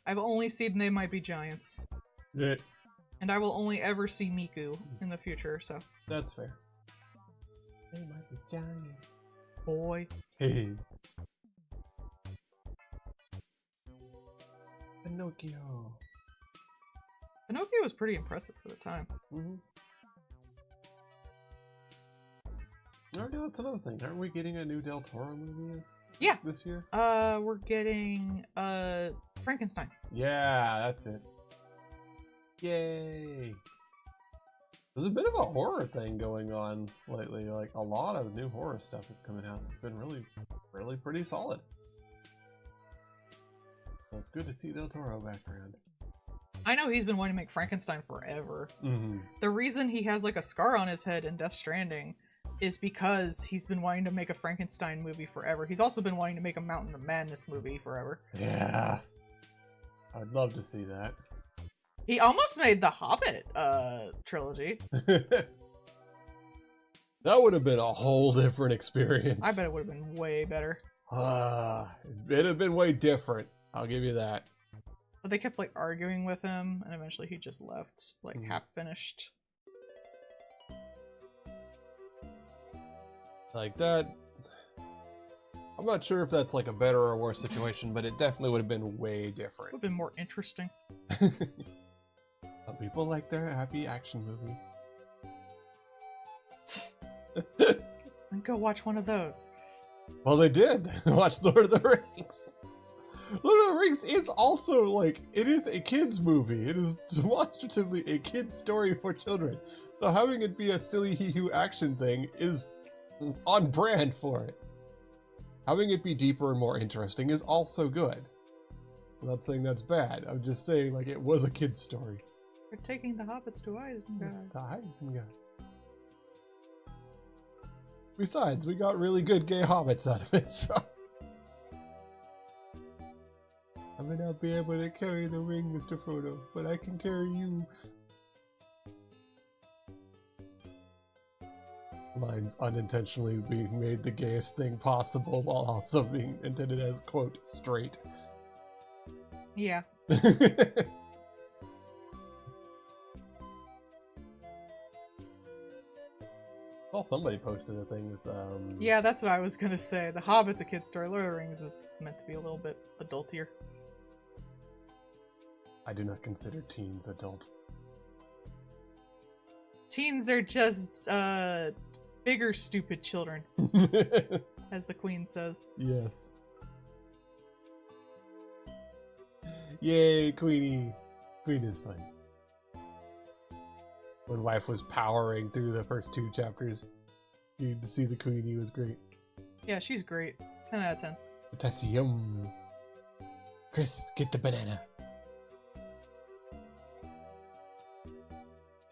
I've only seen They Might Be Giants. Yeah. And I will only ever see Miku in the future, so. That's fair. They might be giant. Boy. Hey. Pinocchio. Pinocchio was pretty impressive for the time. Mm-hmm. Alright, that's another thing. Aren't we getting a new Del Toro movie? Yeah. This year? We're getting, Frankenstein. Yeah, that's it. Yay! There's a bit of a horror thing going on lately. Like, a lot of new horror stuff is coming out. It's been really pretty solid. So it's good to see Del Toro back around. I know he's been wanting to make Frankenstein forever. Mm-hmm. The reason he has, a scar on his head in Death Stranding is because he's been wanting to make a Frankenstein movie forever. He's also been wanting to make a Mountain of Madness movie forever. Yeah. I'd love to see that. He almost made the Hobbit trilogy. That would have been a whole different experience. I bet it would have been way better. It'd have been way different. I'll give you that. But they kept arguing with him, and eventually he just left, half finished. Like that. I'm not sure if that's a better or worse situation, but it definitely would have been way different. Would have been more interesting. Some people like their happy action movies. And go watch one of those. Well, they did. Watch Lord of the Rings. Lord of the Rings is also, it is a kid's movie. It is demonstratively a kid's story for children. So having it be a silly hee-hoo action thing is on brand for it. Having it be deeper and more interesting is also good. I'm not saying that's bad. I'm just saying, it was a kid's story. We're taking the hobbits to Isengard. To Isengard. Besides, we got really good gay hobbits out of it, so... I may not be able to carry the ring, Mr. Frodo, but I can carry you. Lines unintentionally being made the gayest thing possible while also being intended as, quote, straight. Yeah. Well, somebody posted a thing with, Yeah, that's what I was gonna say. The Hobbit's a kid's story. Lord of the Rings is meant to be a little bit adultier. I do not consider teens adult. Teens are just, bigger stupid children, as the Queen says. Yes. Yay, Queenie. Queen is fun. When wife was powering through the first 2 chapters, you to see the Queenie was great. Yeah, she's great. 10 out of 10. Potassium. Chris, get the banana.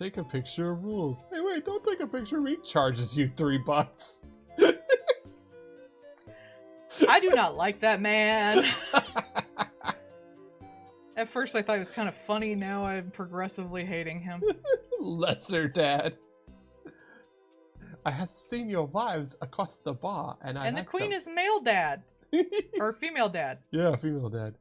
Take a picture of rules. Hey, wait, don't take a picture of me. Charges you $3. I do not like that man. At first I thought he was kind of funny, now I'm progressively hating him. Lesser dad. I have seen your wives across the bar, and the queen is male dad. Or female dad. Yeah, female dad.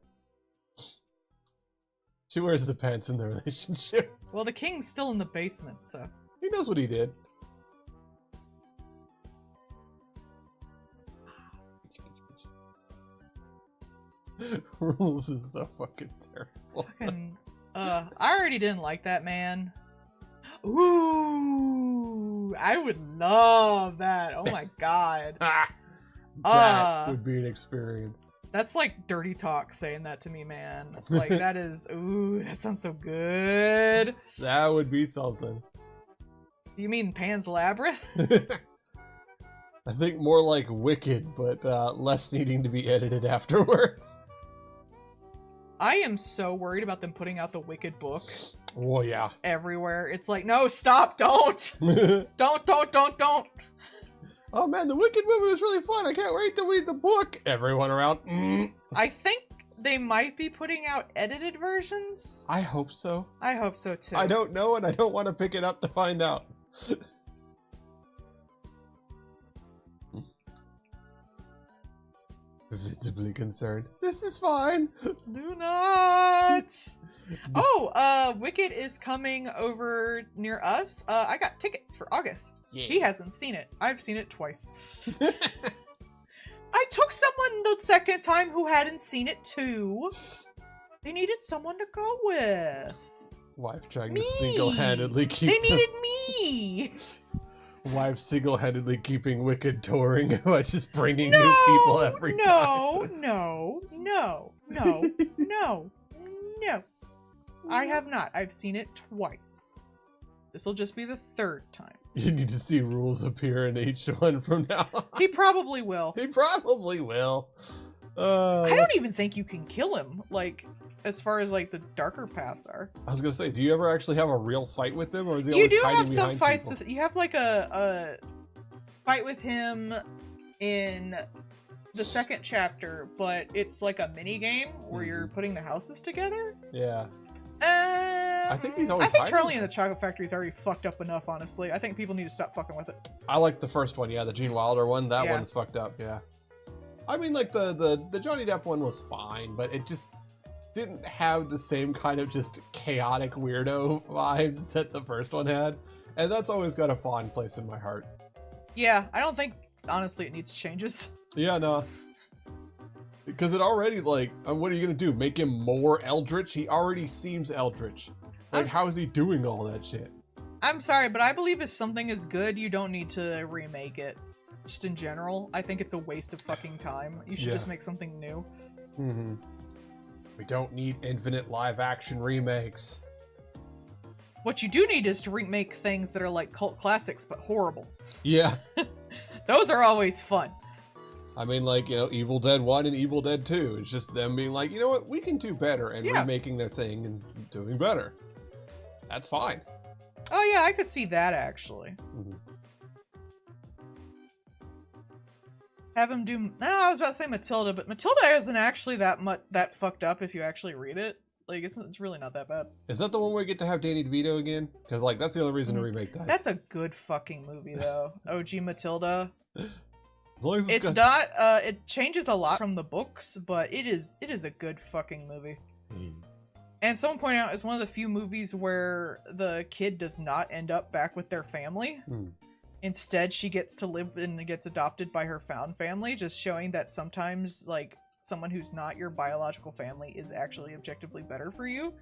She wears the pants in the relationship. Well, the king's still in the basement, so... He knows what he did. Rules is so fucking terrible. I already didn't like that man. Ooh, I would love that. Oh my god. That would be an experience. That's like dirty talk saying that to me, man. Like, that is, ooh, that sounds so good. That would be something. You mean Pan's Labyrinth? I think more like Wicked, but less needing to be edited afterwards. I am so worried about them putting out the Wicked book. Oh, yeah. Everywhere. It's like, no, stop, don't! Don't! Oh man, the Wicked movie was really fun. I can't wait to read the book. Everyone around. I think they might be putting out edited versions. I hope so. I hope so too. I don't know, and I don't want to pick it up to find out. Visibly concerned. This is fine. Do not. Oh, Wicked is coming over near us. I got tickets for August. Yeah. He hasn't seen it. I've seen it twice. I took someone the second time who hadn't seen it too. They needed someone to go with. Wife trying Me. to single-handedly keep. They needed me. Wife single-handedly keeping Wicked touring by just bringing new people every time. No. I have not. I've seen it twice. This will just be the third time. You need to see Rules appear in each one from now on. He probably will. He probably will. I don't even think you can kill him, like, as far as, like, the darker paths are. I was gonna say, do you ever actually have a real fight with him, or is he You always do hiding have some behind fights people? with... You have, like, a fight with him in the second chapter, but it's like a mini game where you're putting the houses together. Yeah. I think he's always I think hiding. Charlie and the Chocolate Factory is already fucked up enough, honestly. I think people need to stop fucking with it. I like the first one, yeah, the Gene Wilder one. That Yeah. one's fucked up, yeah. I mean, like, the Johnny Depp one was fine, but it just didn't have the same kind of just chaotic weirdo vibes that the first one had. And that's always got a fond place in my heart. Yeah, I don't think, honestly, it needs changes. Yeah, no. Because it already, like, what are you going to do? Make him more eldritch? He already seems eldritch. Like, how is he doing all that shit? I'm sorry, but I believe if something is good, you don't need to remake it. Just in general, I think it's a waste of fucking time. You should just make something new. Mm-hmm. We don't need infinite live-action remakes. What you do need is to remake things that are like cult classics, but horrible. Yeah. Those are always fun. I mean, like, you know, Evil Dead 1 and Evil Dead 2. It's just them being like, you know what, we can do better, and remaking their thing and doing better. That's fine. Oh yeah, I could see that, actually. Mm-hmm. Have him do... No, I was about to say Matilda, but Matilda isn't actually that fucked up if you actually read it. Like, it's really not that bad. Is that the one where we get to have Danny DeVito again? Because, like, that's the only reason to remake that. That's a good fucking movie, though. OG Matilda. As long as It's not, it changes a lot from the books, but it is a good fucking movie. And someone pointed out it's one of the few movies where the kid does not end up back with their family. Instead, she gets to live and gets adopted by her found family, just showing that sometimes, like, someone who's not your biological family is actually objectively better for you,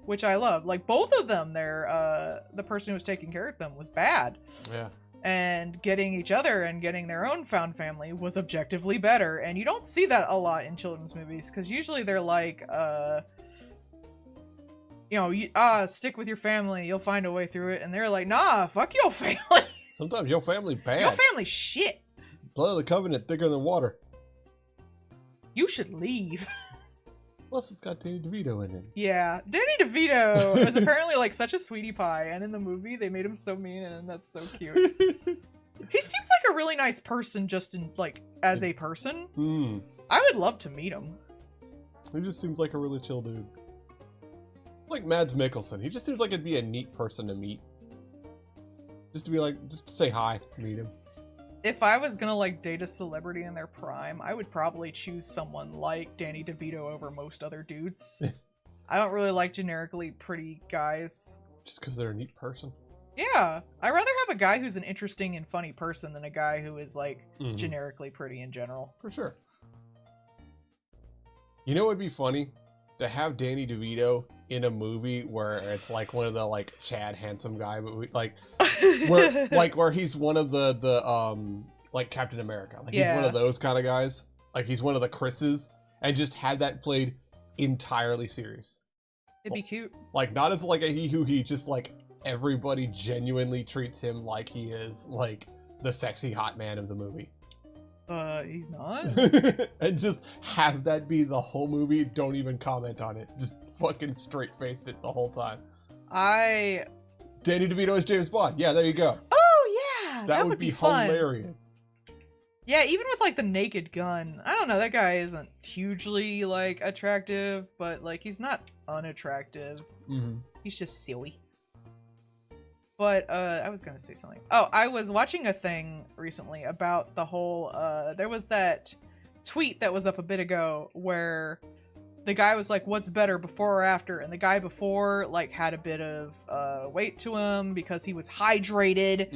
which I love. Like, both of them, the person who was taking care of them was bad. Yeah. And getting each other and getting their own found family was objectively better. And you don't see that a lot in children's movies, because usually they're like, you know, stick with your family, you'll find a way through it. And they're like, nah, fuck your family. Sometimes your family bad. Your family shit. Blood of the Covenant thicker than water. You should leave. Plus, it's got Danny DeVito in it. Yeah, Danny DeVito is apparently like such a sweetie pie, and in the movie they made him so mean, and that's so cute. He seems like a really nice person, just in like as a person. I would love to meet him. He just seems like a really chill dude. Like Mads Mikkelsen. He just seems like it'd be a neat person to meet. Just to be like, just to say hi, meet him. If I was gonna like date a celebrity in their prime, I would probably choose someone like Danny DeVito over most other dudes. I don't really like generically pretty guys. Just because they're a neat person. Yeah, I'd rather have a guy who's an interesting and funny person than a guy who is like generically pretty in general. For sure. You know what would be funny? To have Danny DeVito in a movie where it's like one of the like Chad Handsome guy movie, like where he's one of the like Captain America, like he's one of those kind of guys, like he's one of the Chris's, and just have that played entirely serious. It'd be cute. Like not as like a he, just like everybody genuinely treats him like he is like the sexy hot man of the movie. He's not. And just have that be the whole movie. Don't even comment on it. Just fucking straight-faced it the whole time. Danny DeVito as James Bond. Yeah, there you go. Oh, yeah. That would be fun. Hilarious. Yeah, even with, like, the Naked Gun. I don't know, that guy isn't hugely, like, attractive, but, like, he's not unattractive. He's just silly. But, I was gonna say something. Oh, I was watching a thing recently about the whole, there was that tweet that was up a bit ago where the guy was like, what's better, before or after? And the guy before, like, had a bit of, weight to him because he was hydrated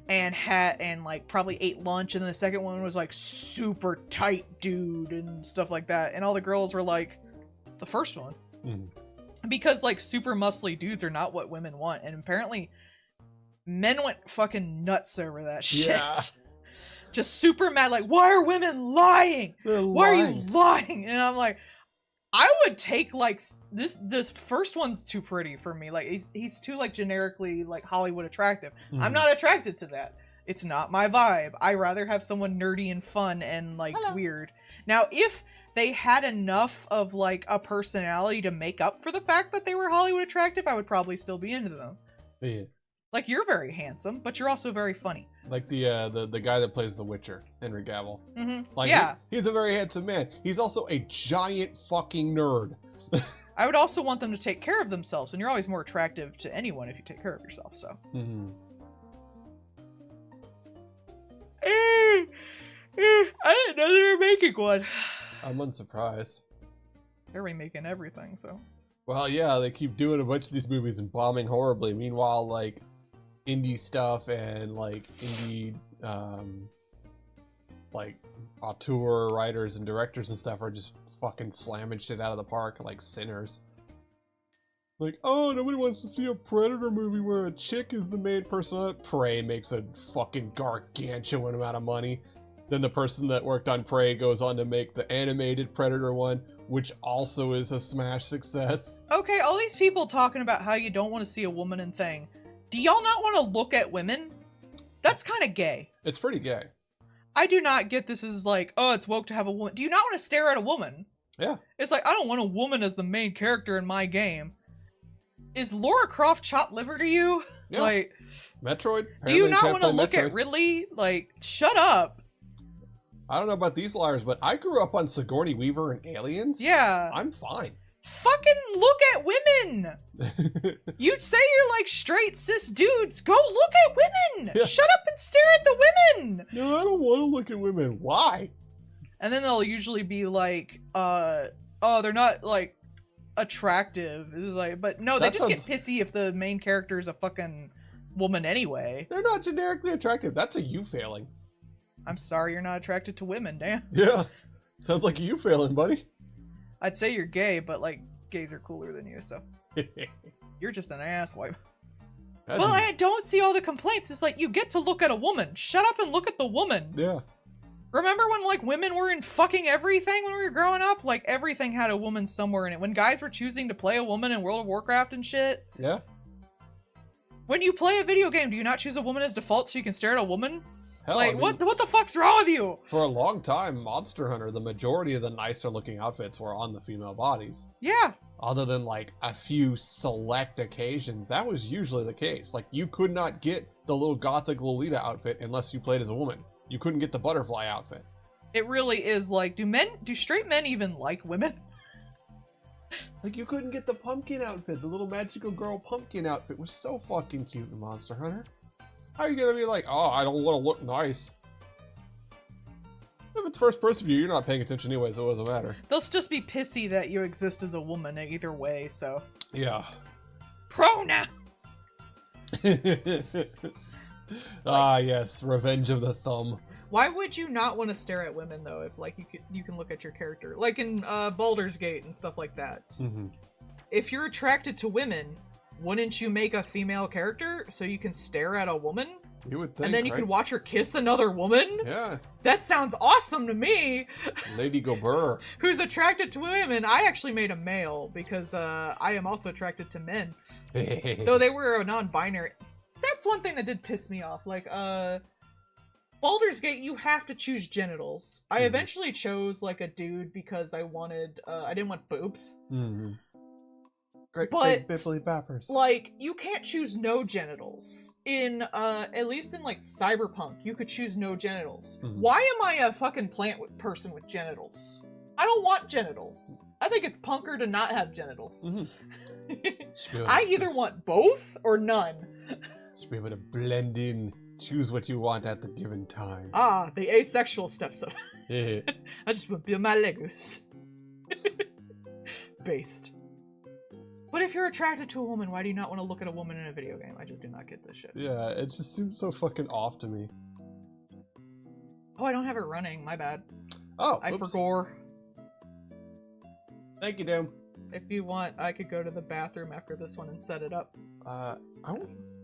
and like, probably ate lunch. And then the second one was, like, super tight dude and stuff like that. And all the girls were like, the first one. Because, like, super muscly dudes are not what women want. And apparently men went fucking nuts over that shit. Yeah. Just super mad, like, why are women lying? Why are you lying? And I'm like, I would take, like, this first one's too pretty for me. Like, he's too, like, generically, like, Hollywood attractive. I'm not attracted to that. It's not my vibe. I rather have someone nerdy and fun and, like, weird. Now, if they had enough of, like, a personality to make up for the fact that they were Hollywood attractive, I would probably still be into them. Yeah. Like, you're very handsome, but you're also very funny. Like the guy that plays The Witcher, Henry Cavill. Like, yeah. He's a very handsome man. He's also a giant fucking nerd. I would also want them to take care of themselves, and you're always more attractive to anyone if you take care of yourself, so. I didn't know they were making one. I'm unsurprised. They're remaking everything, so. Well, yeah, they keep doing a bunch of these movies and bombing horribly. Meanwhile, like, indie stuff and, like, indie, like, auteur writers and directors and stuff are just fucking slamming shit out of the park like sinners. Like, oh, nobody wants to see a Predator movie where a chick is the main person. Prey makes a fucking gargantuan amount of money. Then the person that worked on Prey goes on to make the animated Predator one, which also is a smash success. Okay, all these people talking about how you don't want to see a woman in thing. Do y'all not want to look at women? That's kind of gay. It's pretty gay. I do not get this as like, oh, it's woke to have a woman. Do you not want to stare at a woman? Yeah. It's like, I don't want a woman as the main character in my game. Is Lara Croft chopped liver to you? Yeah. Like, Metroid? Do you not want to look at Ridley? Like, shut up. I don't know about these liars, but I grew up on Sigourney Weaver and Aliens. Yeah. I'm fine. Fucking look at women! You say you're like straight cis dudes. Go look at women! Yeah. Shut up and stare at the women! No, I don't want to look at women. Why? And then they'll usually be like, oh, they're not, like, attractive. It's like, but no, they just get pissy if the main character is a fucking woman anyway. They're not generically attractive. That's a you failing. I'm sorry you're not attracted to women, Dan. Yeah. Sounds like you failing, buddy. I'd say you're gay, but, like, gays are cooler than you, so. You're just an asswipe. Well, I don't see all the complaints. It's like, you get to look at a woman. Shut up and look at the woman. Yeah. Remember when, like, women were in fucking everything when we were growing up? Like, everything had a woman somewhere in it. When guys were choosing to play a woman in World of Warcraft and shit. Yeah. When you play a video game, do you not choose a woman as default so you can stare at a woman? Hell, Like, I mean, what the fuck's wrong with you? For a long time, Monster Hunter, the majority of the nicer looking outfits were on the female bodies. Yeah. Other than like a few select occasions, that was usually the case. Like you could not get the little gothic Lolita outfit unless you played as a woman. You couldn't get the butterfly outfit. It really is like, do straight men even like women? Like you couldn't get the pumpkin outfit. The little magical girl pumpkin outfit was so fucking cute in Monster Hunter. How are you gonna be like, oh, I don't want to look nice? If it's first person view, you're not paying attention anyway, so it doesn't matter. They'll just be pissy that you exist as a woman either way, so. Yeah. Pronoun! Ah, yes, Revenge of the Thumb. Why would you not want to stare at women, though, if, like, you can look at your character? Like in Baldur's Gate and stuff like that. Mm-hmm. If you're attracted to women, wouldn't you make a female character so you can stare at a woman? You would think, and then you right? can watch her kiss another woman? Yeah. That sounds awesome to me! Lady Gobert. Who's attracted to women. I actually made a male because I am also attracted to men. Though they were a non-binary. That's one thing that did piss me off. Like, Baldur's Gate, you have to choose genitals. I eventually chose, like, a dude because I wanted, I didn't want boobs. Mm-hmm. Great But, big bibbly bappers. like, you can't choose no genitals. In, at least in, like, Cyberpunk, you could choose no genitals. Why am I a fucking plant person with genitals? I don't want genitals. I think it's punker to not have genitals. I either want both or none. Should be able to blend in, choose what you want at the given time. Ah, the asexual steps up. Yeah. I just want to build my Legos. Based. But if you're attracted to a woman, why do you not want to look at a woman in a video game? I just do not get this shit. Yeah, it just seems so fucking off to me. Oh, I don't have it running. My bad. Oh, I oops. forgot. Thank you, Doom. If you want, I could go to the bathroom after this one and set it up.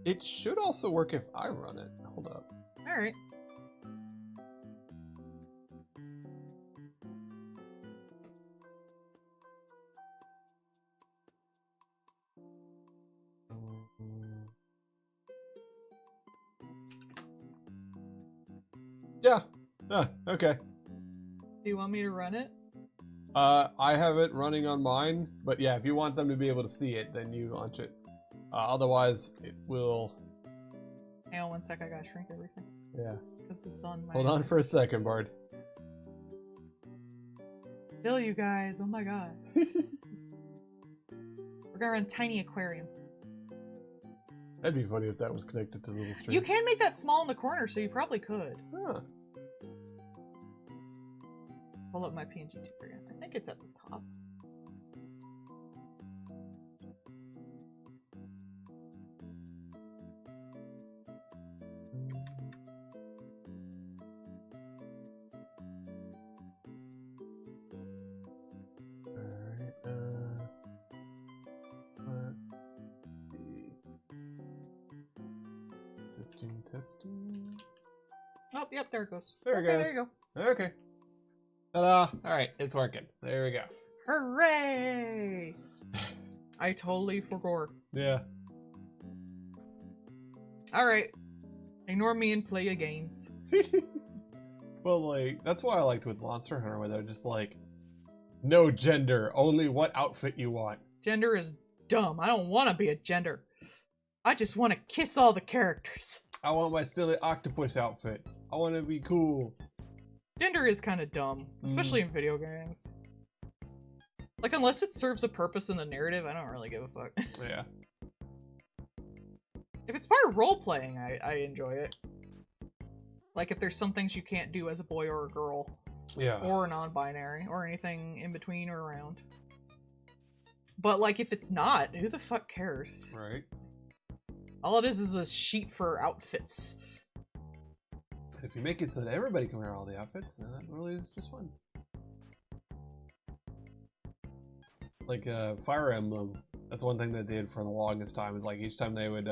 It should also work if I run it. Hold up. Alright. Yeah. Okay. Do you want me to run it? I have it running on mine, but yeah, if you want them to be able to see it, then you launch it. Otherwise, it will... Hang on 1 sec, I gotta shrink everything. Yeah. Because it's on my... Hold on for a second, Bard. Still, you guys, oh my god. We're gonna run Tiny Aquarium. That'd be funny if that was connected to the little stream. You can make that small in the corner, so you probably could. Huh. Pull up my PNG again. I think it's at the top. Alright, let's see. Testing. Oh, yep, there it goes. There it goes. There you go. Okay. Ta-da! Alright, it's working. There we go. Hooray! I totally forgot. Yeah. Alright. Ignore me and play your games. Well, like, that's why I liked with Monster Hunter, where they're just like, no gender, only what outfit you want. Gender is dumb. I don't want to be a gender. I just want to kiss all the characters. I want my silly octopus outfits. I want to be cool. Gender is kind of dumb, especially in video games. Like, unless it serves a purpose in the narrative, I don't really give a fuck. Yeah. If it's part of role-playing, I enjoy it. Like, if there's some things you can't do as a boy or a girl. Yeah. Or non-binary, or anything in between or around. But, like, if it's not, who the fuck cares? Right. All it is a sheet for outfits. If you make it so that everybody can wear all the outfits, then that really is just fun. Like Fire Emblem, that's one thing they did for the longest time. Is like each time they would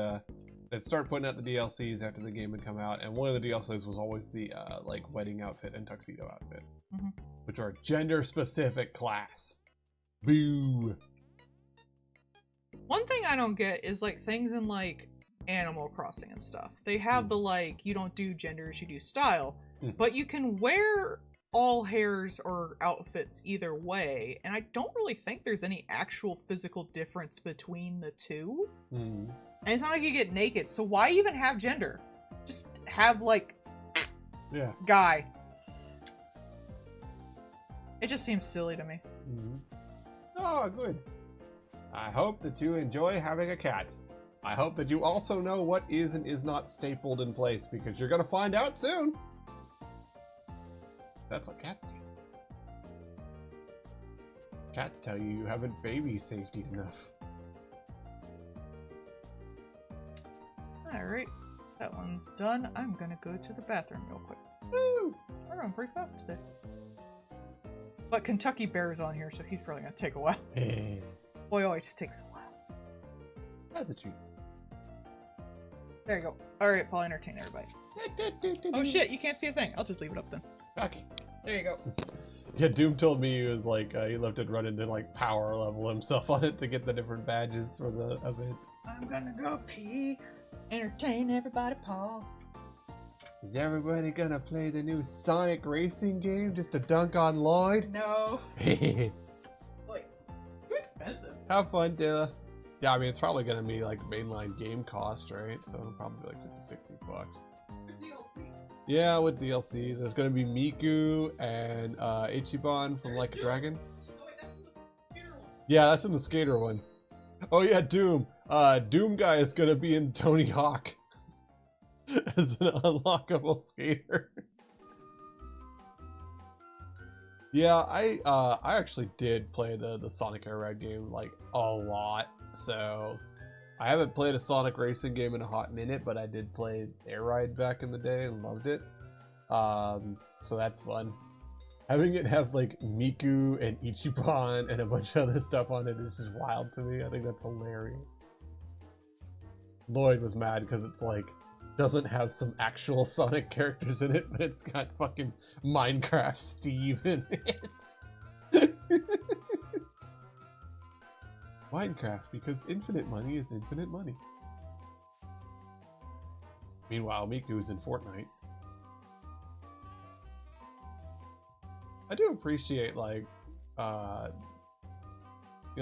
they'd start putting out the DLCs after the game had come out, and one of the DLCs was always the like wedding outfit and tuxedo outfit, which are gender-specific class. Boo. One thing I don't get is like things in like Animal Crossing and stuff. They have the like, you don't do genders, you do style, Mm. but you can wear all hairs or outfits either way, and I don't really think there's any actual physical difference between the two. Mm. And it's not like you get naked, so why even have gender? Just have like Yeah. guy. It just seems silly to me. Mm. Oh, good. I hope that you enjoy having a cat. I hope that you also know what is and is not stapled in place, because you're gonna find out soon. That's what cats do. Cats tell you haven't baby safetied enough. Alright, that one's done. I'm gonna go to the bathroom real quick. Woo! We're going pretty fast today. But Kentucky Bear's on here, so he's probably gonna take a while. Boy, always just takes a while. That's a treat. There you go. Alright, Paul, entertain everybody. Oh shit, you can't see a thing. I'll just leave it up then. Okay. There you go. Yeah, Doom told me he was like, he left it running to like power level himself on it to get the different badges for the event. I'm gonna go pee. Entertain everybody, Paul. Is everybody gonna play the new Sonic racing game just to dunk on Lloyd? No. Have Like, too expensive. fun, Dilla. Yeah, I mean, it's probably gonna be like mainline game cost, right? So it'll probably be like $50-$60. Yeah, with DLC. There's gonna be Miku and Ichiban from Like a Dragon. Yeah, that's in the skater one. Oh yeah, Doom. Doom guy is gonna be in Tony Hawk as an unlockable skater. Yeah, I actually did play the Sonic Air Ride game like a lot. So I haven't played a Sonic racing game in a hot minute, but I did play Air Ride back in the day and loved it. So that's fun. Having it have like Miku and Ichiban and a bunch of other stuff on it is just wild to me. I think that's hilarious. Lloyd was mad because it's like doesn't have some actual Sonic characters in it, but it's got fucking Minecraft Steve in it. Minecraft, because infinite money is infinite money. Meanwhile, Miku's in Fortnite. I do appreciate like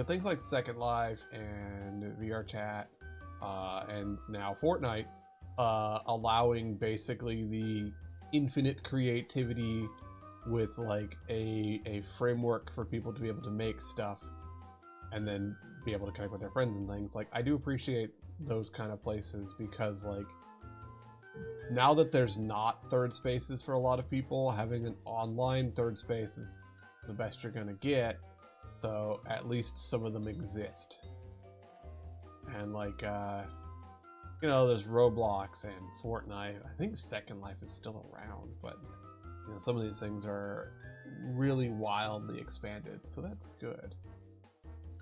things like Second Life and VR Chat and now Fortnite allowing basically the infinite creativity with like a framework for people to be able to make stuff and then be able to connect with their friends and things. Like I do appreciate those kind of places because like now that there's not third spaces for a lot of people, having an online third space is the best you're gonna get. So at least some of them exist. And like there's Roblox and Fortnite. I think Second Life is still around, but some of these things are really wildly expanded, so that's good.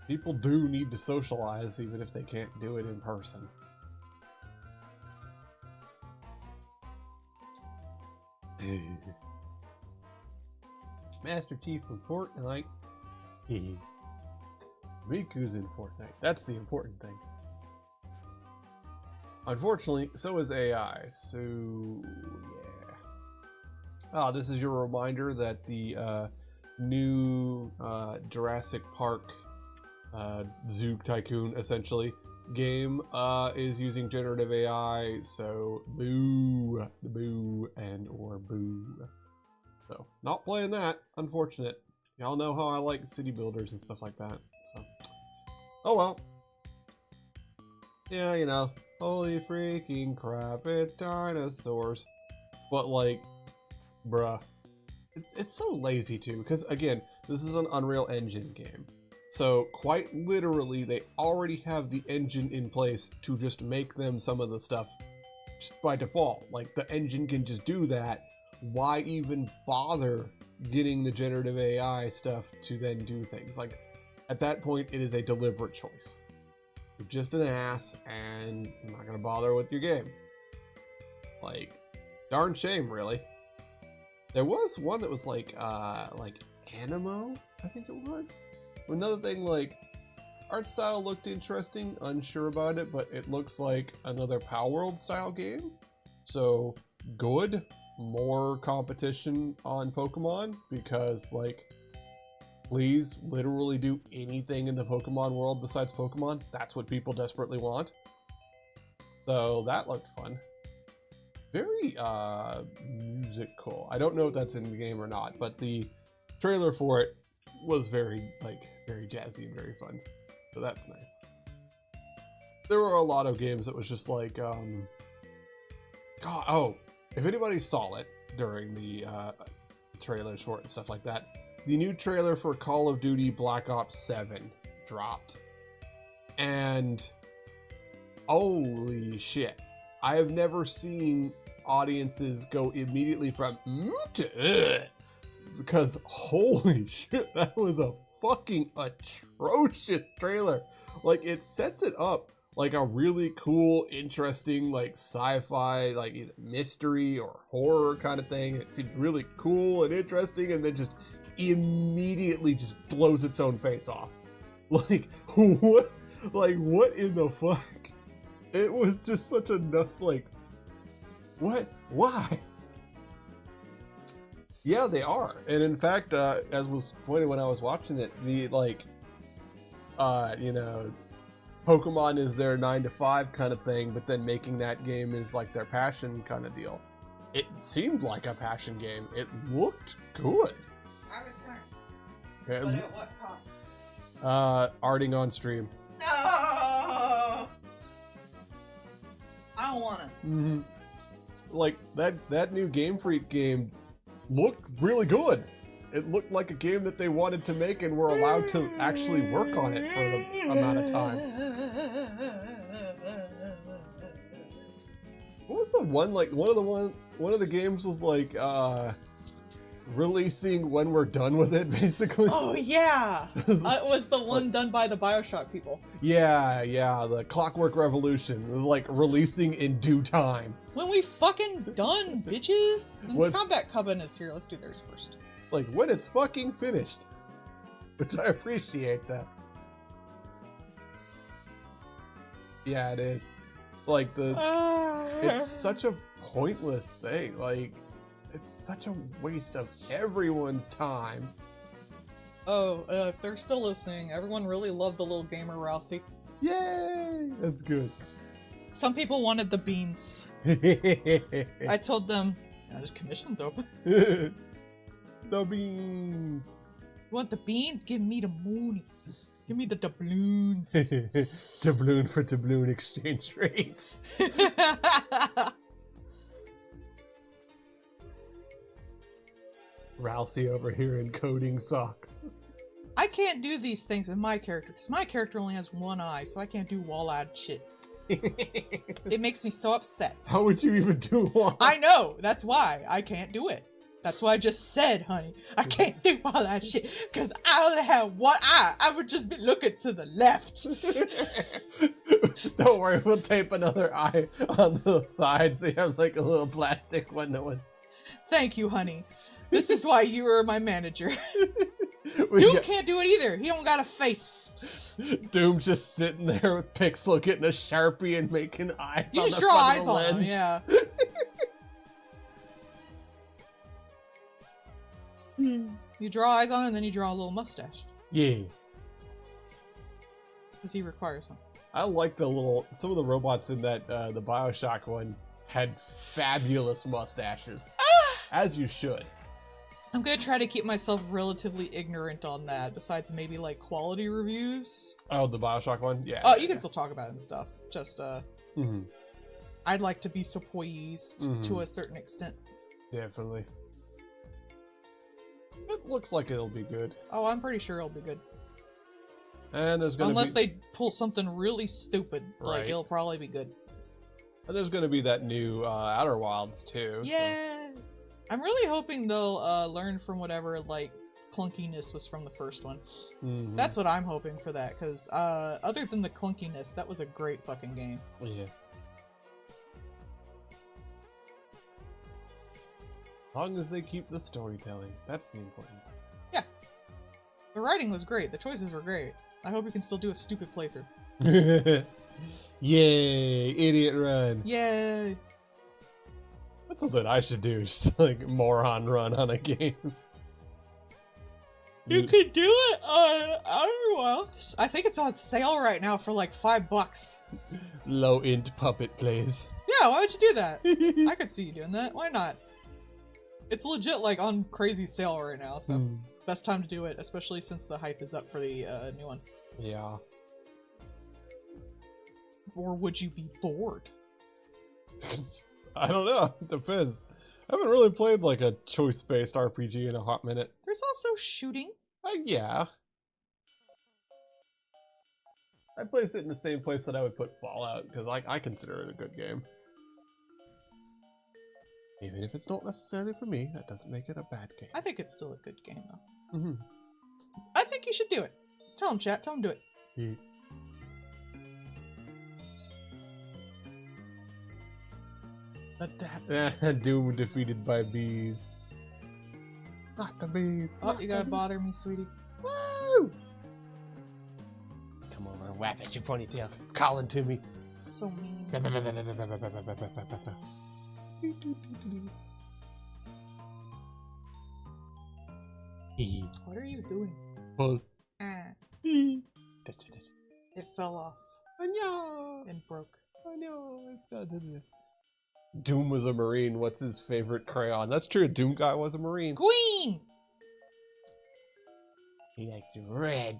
People do need to socialize even if they can't do it in person. Master Chief from Fortnite. Riku's in Fortnite. That's the important thing. Unfortunately, so is AI. So, yeah. This is your reminder that the new Jurassic Park Zoo Tycoon, essentially, game is using generative AI, so boo, and or boo. So, not playing that, unfortunate. Y'all know how I like city builders and stuff like that, so. Oh well. Yeah, holy freaking crap, it's dinosaurs. But like, bruh. It's so lazy too, because again, this is an Unreal Engine game. So quite literally, they already have the engine in place to just make them some of the stuff just by default. Like the engine can just do that. Why even bother getting the generative AI stuff to then do things? Like at that point, it is a deliberate choice. You're just an ass and I'm not gonna bother with your game. Like, darn shame, really. There was one that was like Animo, I think it was. Another thing, like, art style looked interesting. Unsure about it, but it looks like another Palworld style game. So good. More competition on Pokemon, because like, please literally do anything in the Pokemon world besides Pokemon. That's what people desperately want. So that looked fun. Very musical. I don't know if that's in the game or not, but the trailer for it was very jazzy and very fun. So that's nice. There were a lot of games that was just like God, oh, if anybody saw it during the trailers for it and stuff like that, the new trailer for Call of Duty Black Ops 7 dropped. And holy shit. I have never seen audiences go immediately from because holy shit, that was a fucking atrocious trailer. Like, it sets it up like a really cool, interesting, like sci-fi, like either mystery or horror kind of thing. It seems really cool and interesting, and then just immediately just blows its own face off. Like, what? Like, what in the fuck? It was just such enough, like, what? Why? Yeah, they are. And in fact, as was pointed when I was watching it, the, like, you know, Pokemon is their 9 to 5 kind of thing, but then making that game is like their passion kind of deal. It seemed like a passion game. It looked good. Avatar. Okay. But at what cost? Arting on stream. No! I don't wanna. Mm-hmm. Like, that new Game Freak game looked really good. It looked like a game that they wanted to make and were allowed to actually work on it for the amount of time. What was the one, like, one of the games was like releasing when we're done with it, basically. Oh yeah, it was the one done by the BioShock people. Yeah, the Clockwork Revolution. It was like releasing in due time. When we fucking done, bitches. Since Combat Cubbin is here, let's do theirs first. Like, when it's fucking finished. Which I appreciate that. Yeah, it is. Like, it's such a pointless thing. Like, it's such a waste of everyone's time. Oh, if they're still listening, everyone really loved the little gamer Rousey. Yay! That's good. Some people wanted the beans. I told them, there's commissions open. The beans. You want the beans? Give me the moonies. Give me the doubloons. Doubloon for doubloon exchange rate. Rousey over here encoding socks. I can't do these things with my character, because my character only has one eye, so I can't do wall-eyed shit. It makes me so upset. How would you even do one? I know! That's why I can't do it. That's what I just said, honey. I can't do all that shit, because I only have one eye. I would just be looking to the left. Don't worry, we'll tape another eye on the side so you have like a little plastic one. Thank you, honey. This is why you are my manager. Doom can't do it either. He don't got a face. Doom's just sitting there with Pixel getting a Sharpie and making eyes you on just the draw front eyes of the on lens. him, yeah. You draw eyes on him, and then you draw a little mustache. Yeah. Because he requires one. I like some of the robots in that, the BioShock one had fabulous mustaches. As you should. I'm gonna try to keep myself relatively ignorant on that, besides maybe like quality reviews. Oh, the BioShock one? Yeah. Oh, you can still talk about it and stuff. Just, Mm-hmm. I'd like to be surprised to a certain extent. Definitely. It looks like it'll be good. Oh, I'm pretty sure it'll be good. And there's gonna Unless they pull something really stupid, like Right. it'll probably be good. And there's gonna be that new Outer Wilds too. Yeah. I'm really hoping they'll learn from whatever like clunkiness was from the first one. Mm-hmm. That's what I'm hoping for that, because other than the clunkiness, that was a great fucking game. Yeah. As long as they keep the storytelling, that's the important part. Yeah. The writing was great. The choices were great. I hope you can still do a stupid playthrough. Yay! Idiot run. Yay! That's something I should do. Just like moron run on a game. You could do it on Outerwilds. I think it's on sale right now for like $5. Low int puppet plays. Yeah, why would you do that? I could see you doing that. Why not? It's legit like on crazy sale right now, so best time to do it, especially since the hype is up for the new one. Yeah. Or would you be bored? I don't know. It depends. I haven't really played like a choice-based RPG in a hot minute. There's also shooting. Yeah. I place it in the same place that I would put Fallout, because I consider it a good game. Even if it's not necessarily for me, that doesn't make it a bad game. I think it's still a good game, though. Mm-hmm. I think you should do it. Tell him, chat. Tell him do it. Doom defeated by bees. Not the bees. Oh, you gotta bother me, sweetie. Woo! Come over and whack at your ponytail. It's calling to me. So mean. What are you doing? Pull. Ah, I it fell off know. and broke. I know. Doom was a Marine. What's his favorite crayon? That's true. Doom guy was a Marine. Queen! He likes red.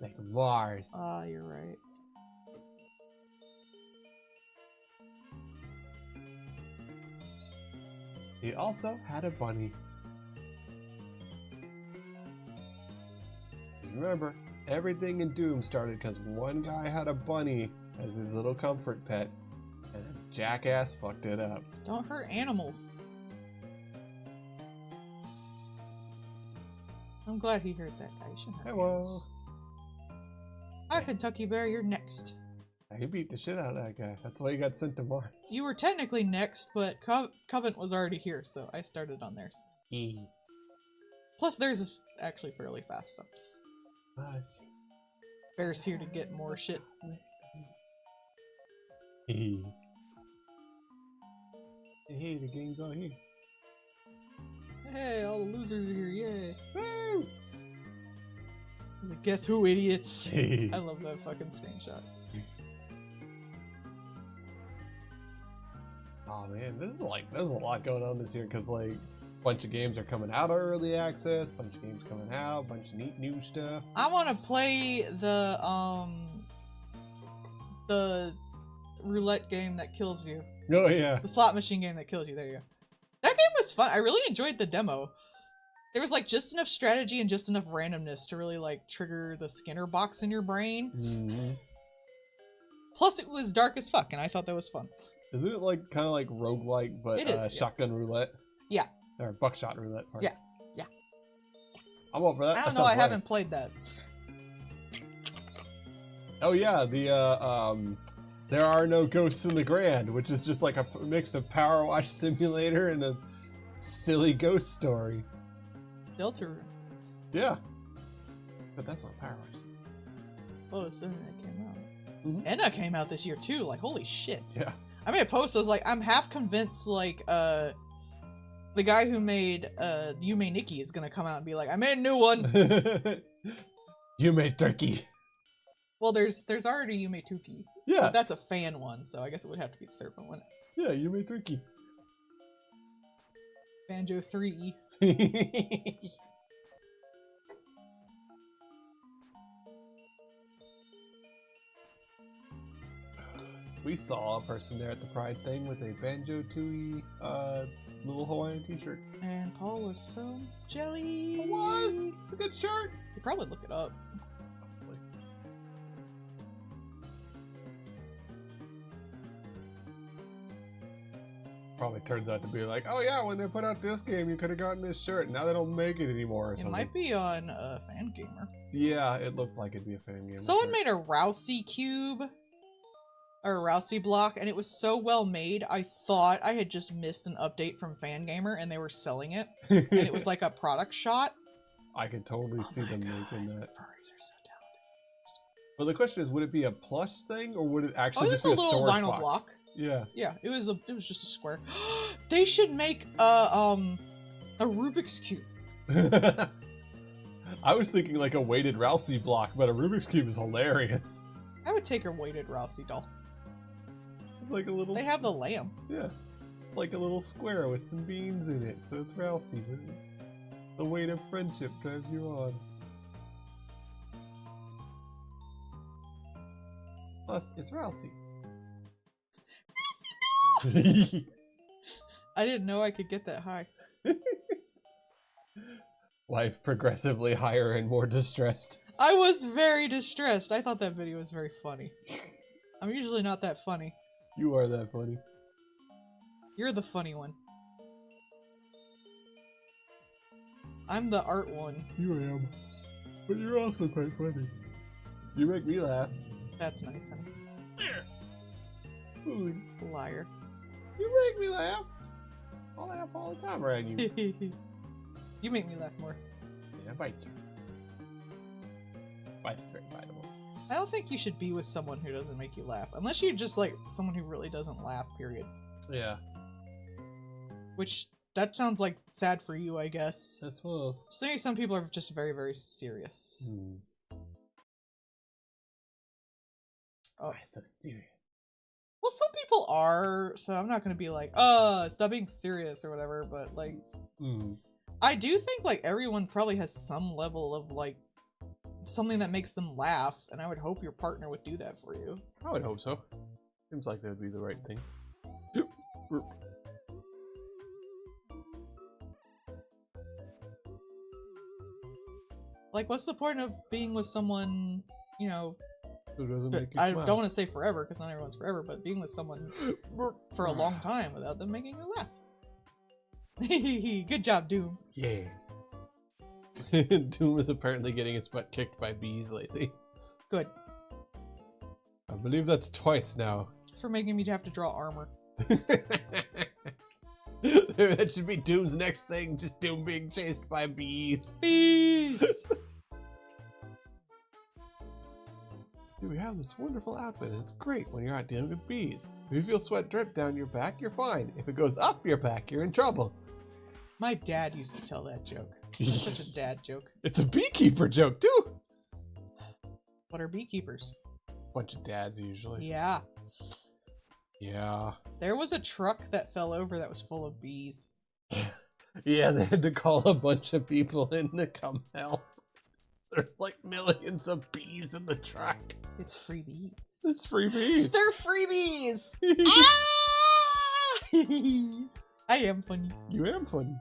Like Mars. Ah, you're right. He also had a bunny. Remember, everything in Doom started because one guy had a bunny as his little comfort pet, and a jackass fucked it up. Don't hurt animals. I'm glad he heard that guy. You shouldn't hurt Hello. animals. Hi, Kentucky Bear, you're next. He beat the shit out of that guy. That's why he got sent to Mars. You were technically next, but Covent was already here, so I started on theirs. Plus, theirs is actually fairly fast, so. Bear's here to get more shit. Hey, the game's on here. Hey, all the losers are here, yay. Woo! Guess who, idiots? Hey. I love that fucking screenshot. Oh man, there's a lot going on this year because like a bunch of games are coming out of early access, bunch of games coming out, bunch of neat new stuff. I want to play the roulette game that kills you. Oh yeah. The slot machine game that kills you. There you go. That game was fun. I really enjoyed the demo. There was like just enough strategy and just enough randomness to really like trigger the Skinner box in your brain. Mm-hmm. Plus, it was dark as fuck, and I thought that was fun. Isn't it like kind of like roguelike, but It is, yeah. shotgun roulette? Yeah. Or buckshot roulette. Pardon. Yeah. I'm all for that. I don't That know. I sounds haven't nice. played that. Oh yeah, the There Are No Ghosts in the Grand, which is just like a mix of Power Wash Simulator and a silly ghost story. Deltarune. Yeah. But that's not Power Wash. Oh, so that came out. Mhm. Enna came out this year too. Like, holy shit. Yeah. I made a post. I was like, I'm half convinced. Like, the guy who made Yume Nikki is gonna come out and be like, I made a new one. You made turkey. Well, there's already Yume Tuki. Yeah. But that's a fan one, so I guess it would have to be the third one. Yeah, you made turkey. Banjo 3. We saw a person there at the Pride thing with a Banjo-Tooie little Hawaiian t-shirt. And Paul was so jelly. It was! It's a good shirt! You probably look it up. Probably turns out to be like, oh yeah, when they put out this game, you could have gotten this shirt. Now they don't make it anymore or It something. might be on Fangamer. Yeah, it looked like it'd be a fan game. Someone made a Rousey cube. Or a Rousey block, and it was so well made, I thought I had just missed an update from Fangamer and they were selling it. And it was like a product shot. I could totally see them making that. Furries are so talented. But the question is, would it be a plush thing or would it Oh, actually it just was be a a little storage vinyl box? block. Yeah. Yeah, it was just a square. They should make a Rubik's Cube. I was thinking like a weighted Rousey block, but a Rubik's Cube is hilarious. I would take a weighted Rousey doll. It's like a little. They have the lamb. Yeah, like a little square with some beans in it, so it's Rousey. The weight of friendship drives you on. Plus, it's Rousey. I didn't know I could get that high. Life progressively higher and more distressed. I was very distressed. I thought that video was very funny. I'm usually not that funny. You are that funny. You're the funny one. I'm the art one. You am. But you're also quite funny. You make me laugh. That's nice, honey. Ooh, Liar. you make me laugh. I laugh all the time around you. You make me laugh more. Yeah, I bite you. Life's very biteable. I don't think you should be with someone who doesn't make you laugh. Unless you're just like someone who really doesn't laugh, period. Yeah, Which, that sounds like sad for you, I guess. I suppose. So maybe some people are just very, very serious. Oh, it's so serious. Well, some people are, so I'm not gonna be like, stop being serious or whatever, but like, I do think like everyone probably has some level of like, something that makes them laugh, and I would hope your partner would do that for you. I would hope so. Seems like that would be the right thing. Like, what's the point of being with someone, you know, Who doesn't make you I smile? don't want to say forever, because not everyone's forever, but being with someone for a long time without them making you laugh. Good job, Doom. Yeah. Doom is apparently getting its butt kicked by bees lately. Good. I believe that's twice now. It's for making me have to draw armor. That should be Doom's next thing, just Doom being chased by bees. Bees! We have this wonderful outfit and it's great when you're out dealing with bees. If you feel sweat drip down your back, you're fine. If it goes up your back, you're in trouble. My dad used to tell that joke. It's such a dad joke. It's a beekeeper joke too. What are beekeepers? Bunch of dads usually. Yeah. Yeah. There was a truck that fell over that was full of bees. Yeah, they had to call a bunch of people in to come help. There's like millions of bees in the truck. It's free bees. It's free bees. They're freebies! Ah! I am funny. You am funny.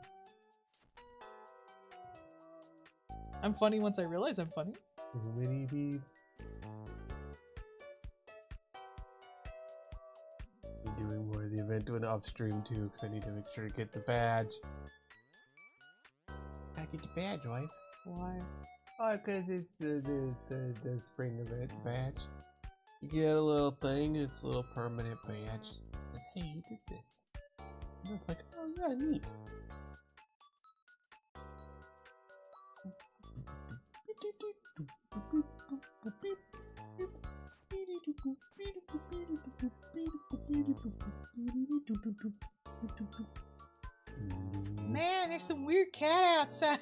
I'm funny once I realize I'm funny. Many bees. I'm doing more of the event doing upstream too, because I need to make sure to get the badge. I get the badge, wife. Why? Oh, because it's the spring event badge. You get a little thing, it's a little permanent badge. It says, hey, you did this. And it's like, oh yeah, neat. Man, there's some weird cat outside.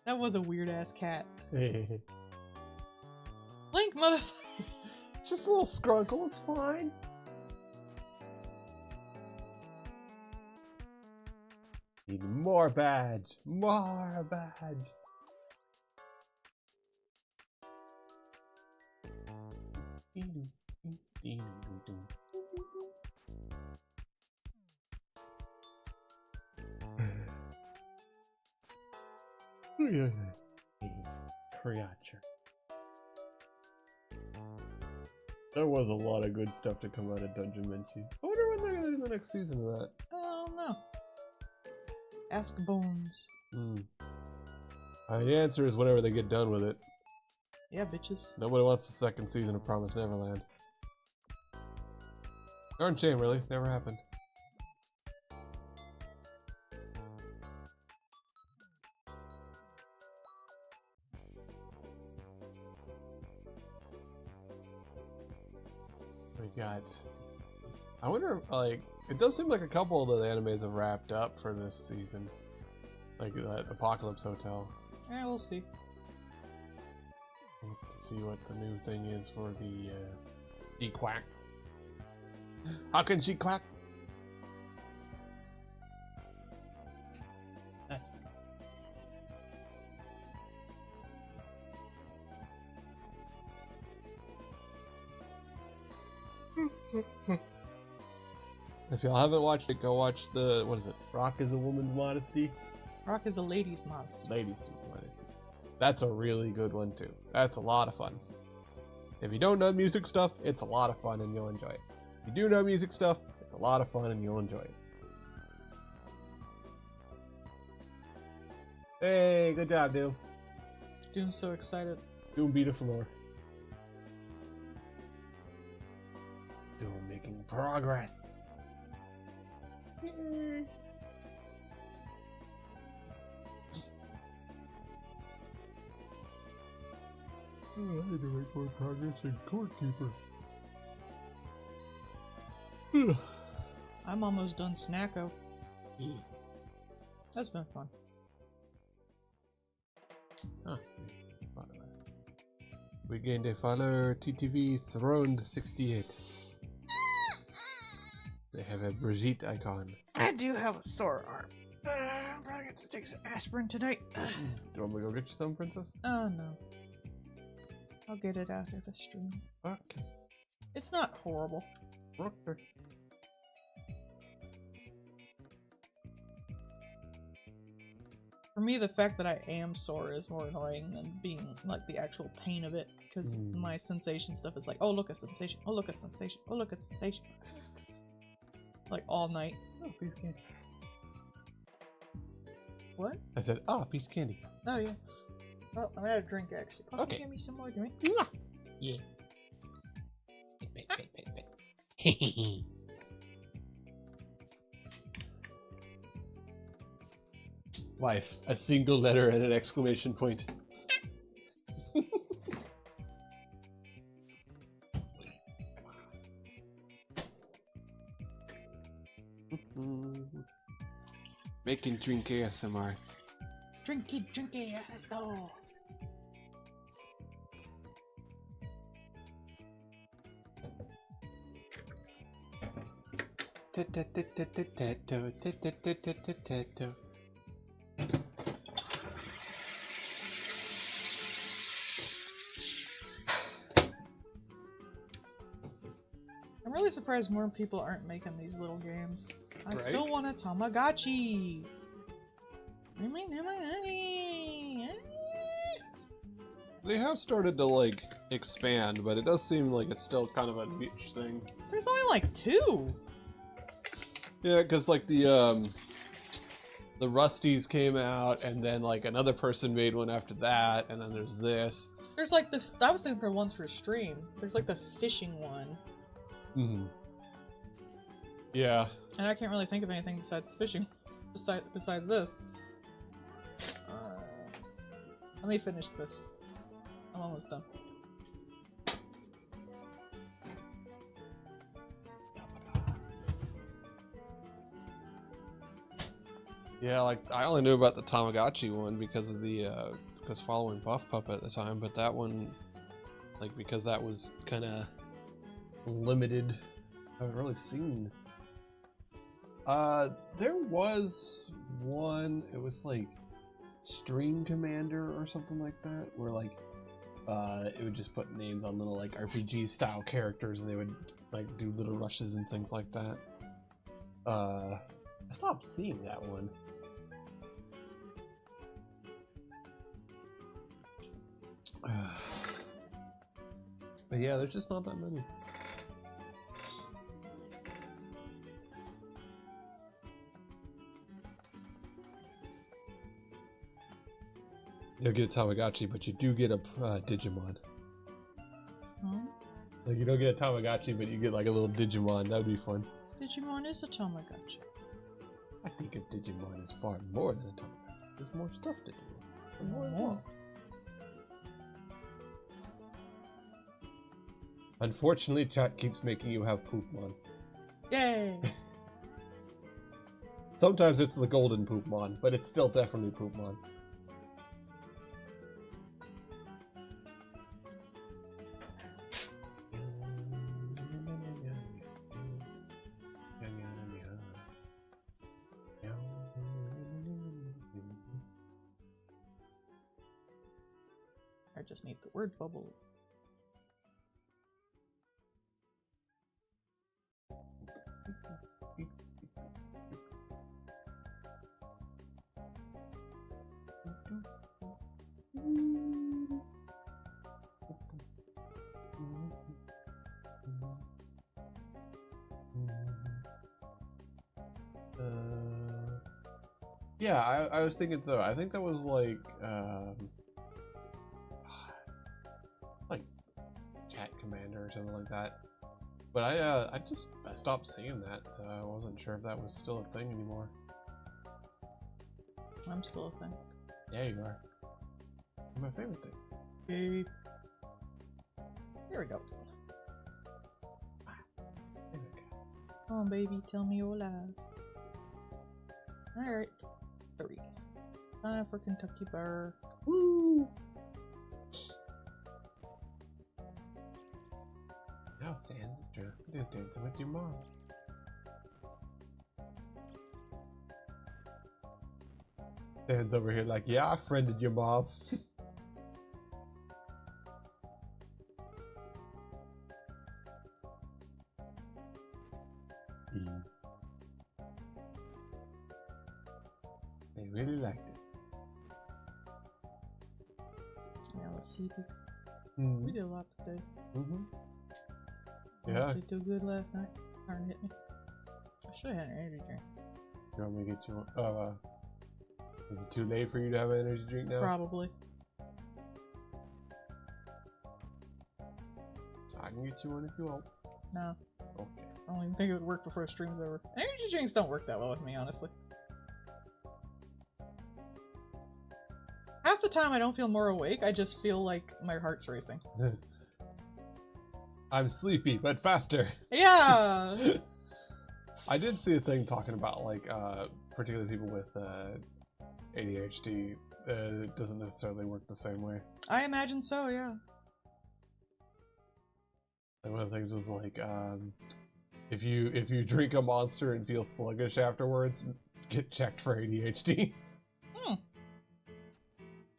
That was a weird ass cat. Link, motherfucker. Just a little scrunkle, it's fine. Need more badge. More badge. Creature. There was a lot of good stuff to come out of Dungeon Menchie. I wonder when they're gonna do the next season of that. I don't know. Ask Bones. The answer is whenever they get done with it. Yeah, bitches. Nobody wants the second season of Promised Neverland. Darn shame, really. Never happened. We got. I wonder, like, it does seem like a couple of the animes have wrapped up for this season, like that Apocalypse Hotel. Yeah, we'll see. Let's see what the new thing is for the She Quack. How can she quack? That's If y'all haven't watched it, go watch the, what is it? Rock is a Woman's Modesty? Rock is a lady's modesty. Ladies' Modesty. That's a really good one too. That's a lot of fun. If you don't know music stuff, it's a lot of fun and you'll enjoy it. If you do know music stuff, it's a lot of fun and you'll enjoy it. Hey, good job, Doom. Doom's so excited. Doom beat it for more. Doom making progress. Oh, I need to make more progress in Court Keeper. I'm almost done Snacko. That's been fun. Huh. We gained a follower, TTV Throned 68. They have a Brigitte icon. I do have a sore arm. I'm probably going to take some aspirin tonight. Do you want me to go get you some, Princess? Oh no. I'll get it after the stream. Okay. It's not horrible. Okay. For me, the fact that I am sore is more annoying than being like the actual pain of it, because my sensation stuff is like, oh look a sensation, oh look a sensation, oh look a sensation, like all night. Oh, piece of candy. What? I said, piece of candy. Oh yeah. Oh, I'm gonna drink actually. Papa, Okay. give me some more drink. yeah. Wife, a single letter and an exclamation point. Making drink ASMR. Drinky, oh. I'm really surprised more people aren't making these little games. I Right? still want a Tamagotchi. Give me Tamagotchi. They have started to like expand, but it does seem like it's still kind of a niche thing. There's only like 2. Yeah, because like the Rusties came out, and then like another person made one after that, and then there's this. There's like I was thinking for ones for stream. There's like the fishing one. Mm-hmm. Yeah. And I can't really think of anything besides the fishing. Besides this. Let me finish this. I'm almost done. Yeah, like I only knew about the Tamagotchi one because of the because following Buff Pup at the time, but that one, like because that was kind of limited, I haven't really seen. There was one. It was like Stream Commander or something like that, where like it would just put names on little like RPG style characters, and they would like do little rushes and things like that. I stopped seeing that one. But yeah, there's just not that many. You don't get a Tamagotchi, but you do get a Digimon. Huh? Like you don't get a Tamagotchi, but you get like a little Digimon. That would be fun. Digimon is a Tamagotchi. I think a Digimon is far more than a Tamagotchi. There's more stuff to do. There's more. Unfortunately, chat keeps making you have Poopmon. Yay! Sometimes it's the golden Poopmon, but it's still definitely Poopmon. I just need the word bubble. Yeah, I was thinking so. I think that was like Chat Commander or something like that. But I stopped seeing that, so I wasn't sure if that was still a thing anymore. I'm still a thing. Yeah, you are. My favorite thing. Okay. Here we go. Come on, baby, tell me your lies. Alright. 3. Time for Kentucky Burr. Woo! Now Sans is dancing with your mom. Sans over here like, yeah, I friended your mom. They really liked it. Yeah, let's see. Mm-hmm. We did a lot today. Mm-hmm. I Yeah. sleep too good last night. Darn hit me. I should have had an energy drink. You want me to get you one? Is it too late for you to have an energy drink now? Probably. I can get you one if you want. No. Okay. I don't even think it would work before stream's over. Energy drinks don't work that well with me, honestly. Half the time I don't feel more awake, I just feel like my heart's racing. I'm sleepy, but faster. Yeah! I did see a thing talking about like particularly people with ADHD. It doesn't necessarily work the same way. I imagine so, yeah. And one of the things was like, if you drink a Monster and feel sluggish afterwards, get checked for ADHD.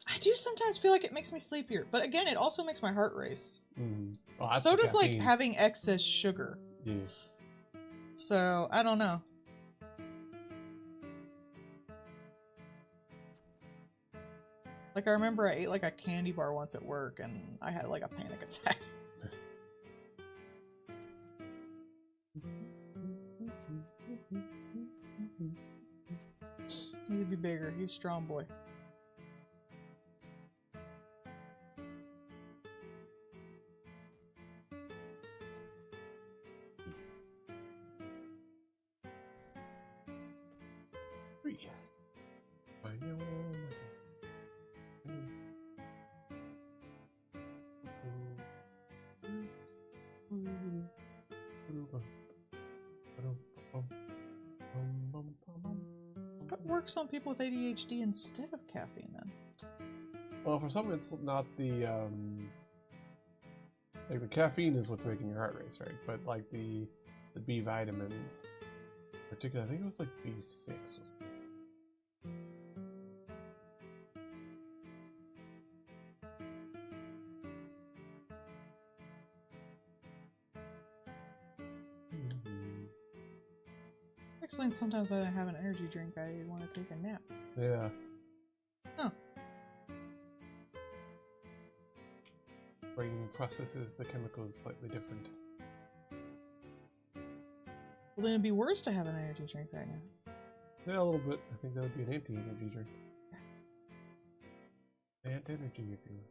I do sometimes feel like it makes me sleepier, but again, it also makes my heart race. Mm. Oh, that's So the does like caffeine. having excess sugar. Yeah. So I don't know. Like I remember I ate like a candy bar once at work and I had like a panic attack. He'd be bigger. He's a strong boy. What works on people with ADHD instead of caffeine then? Well, for some, it's not the like the caffeine is what's making your heart race, right? But like the B vitamins, particularly, I think it was like B6. Explains sometimes when I have an energy drink, I want to take a nap. Yeah. Huh. Brain processes the chemicals slightly different. Well, then it'd be worse to have an energy drink right now. Yeah, a little bit. I think that would be an anti-energy drink. Anti-energy, if you will.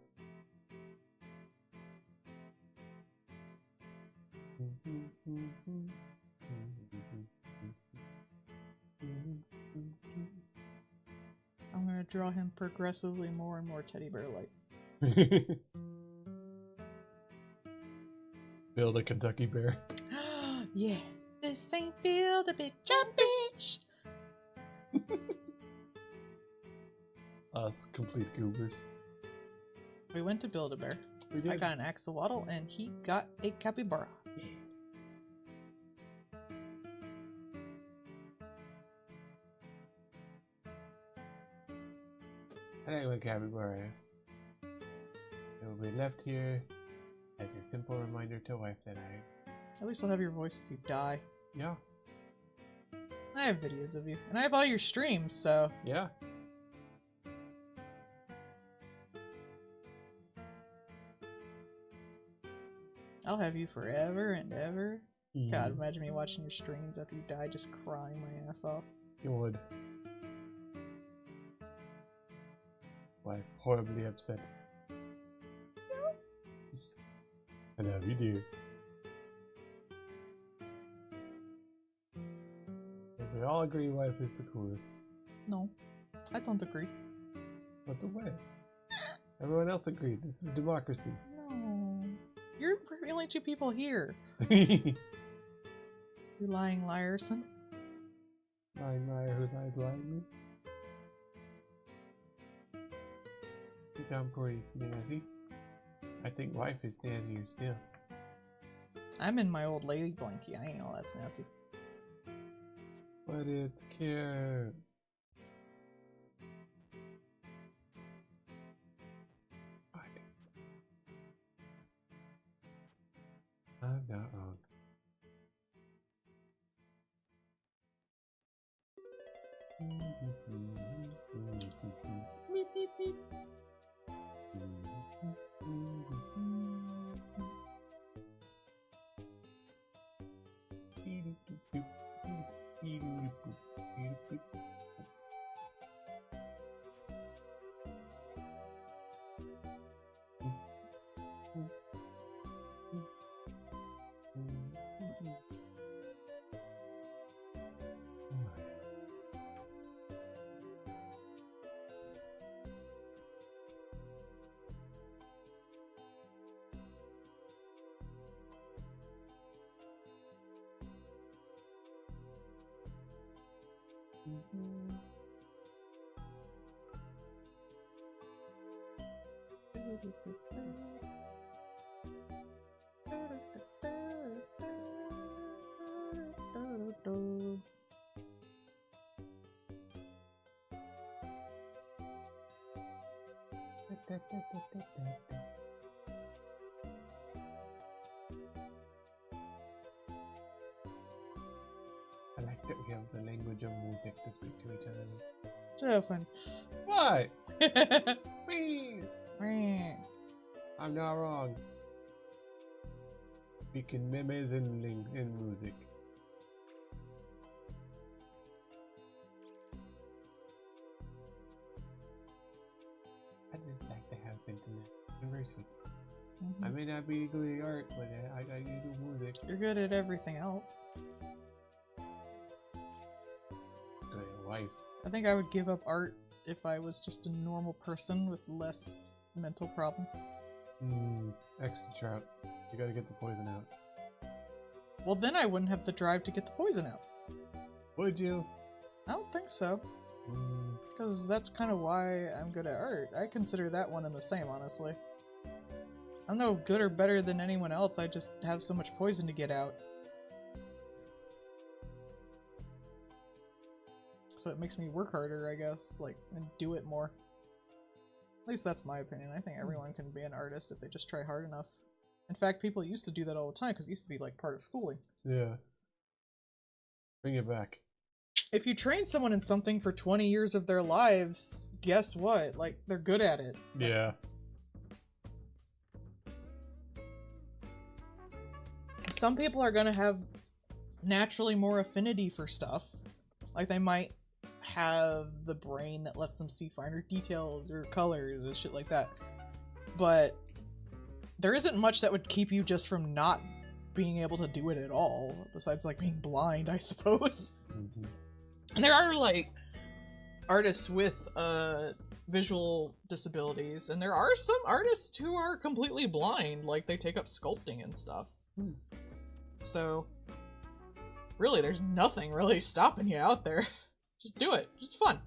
I'm gonna draw him progressively more and more teddy bear like. Build a Kentucky Bear. Yeah. This ain't build a bitch, bitch. Us complete goobers. We went to Build-A-Bear. We did. I got an axolotl and he got a capybara. Anyway, capybara. It will be left here as a simple reminder to wife that At least I'll have your voice if you die. Yeah. I have videos of you. And I have all your streams, so... Yeah. I'll have you forever and ever. Mm. God, imagine me watching your streams after you die, just crying my ass off. You would. Wife horribly upset. I love you, dear. We all agree wife is the coolest. No, I don't agree. What the way? Everyone else agreed. This is democracy. No. You're the only two people here. Lying You lying liarson. liar who lied lying. Think I'm pretty snazzy. I think wife is snazzier still. I'm in my old lady blankie. I ain't all that snazzy. But it's cute. I'm not wrong. Beep, beep, beep. I like that we have the language of music to speak to each other. Joven. What? Me. I'm not wrong. Speaking memes and music. I just like the house internet. I'm very sweet. I may not be good at art, but I do music. You're good at everything else. Good at wife. I think I would give up art if I was just a normal person with less mental problems. Extra trout. You gotta get the poison out. Well, then I wouldn't have the drive to get the poison out. Would you? I don't think so. Because that's kind of why I'm good at art. I consider that one and the same, honestly. I'm no good or better than anyone else, I just have so much poison to get out. So it makes me work harder, I guess, like, and do it more. At least that's my opinion. I think everyone can be an artist if they just try hard enough. In fact, people used to do that all the time because it used to be like part of schooling. Yeah. Bring it back. If you train someone in something for 20 years of their lives, guess what? Like, they're good at it. Yeah. Some people are gonna have naturally more affinity for stuff. Like, they might have the brain that lets them see finer details or colors or shit like that. But there isn't much that would keep you just from not being able to do it at all, besides, like, being blind, I suppose. And there are, like, artists with visual disabilities, and there are some artists who are completely blind, like, they take up sculpting and stuff. So, really, there's nothing really stopping you out there. Just do it. It's fun.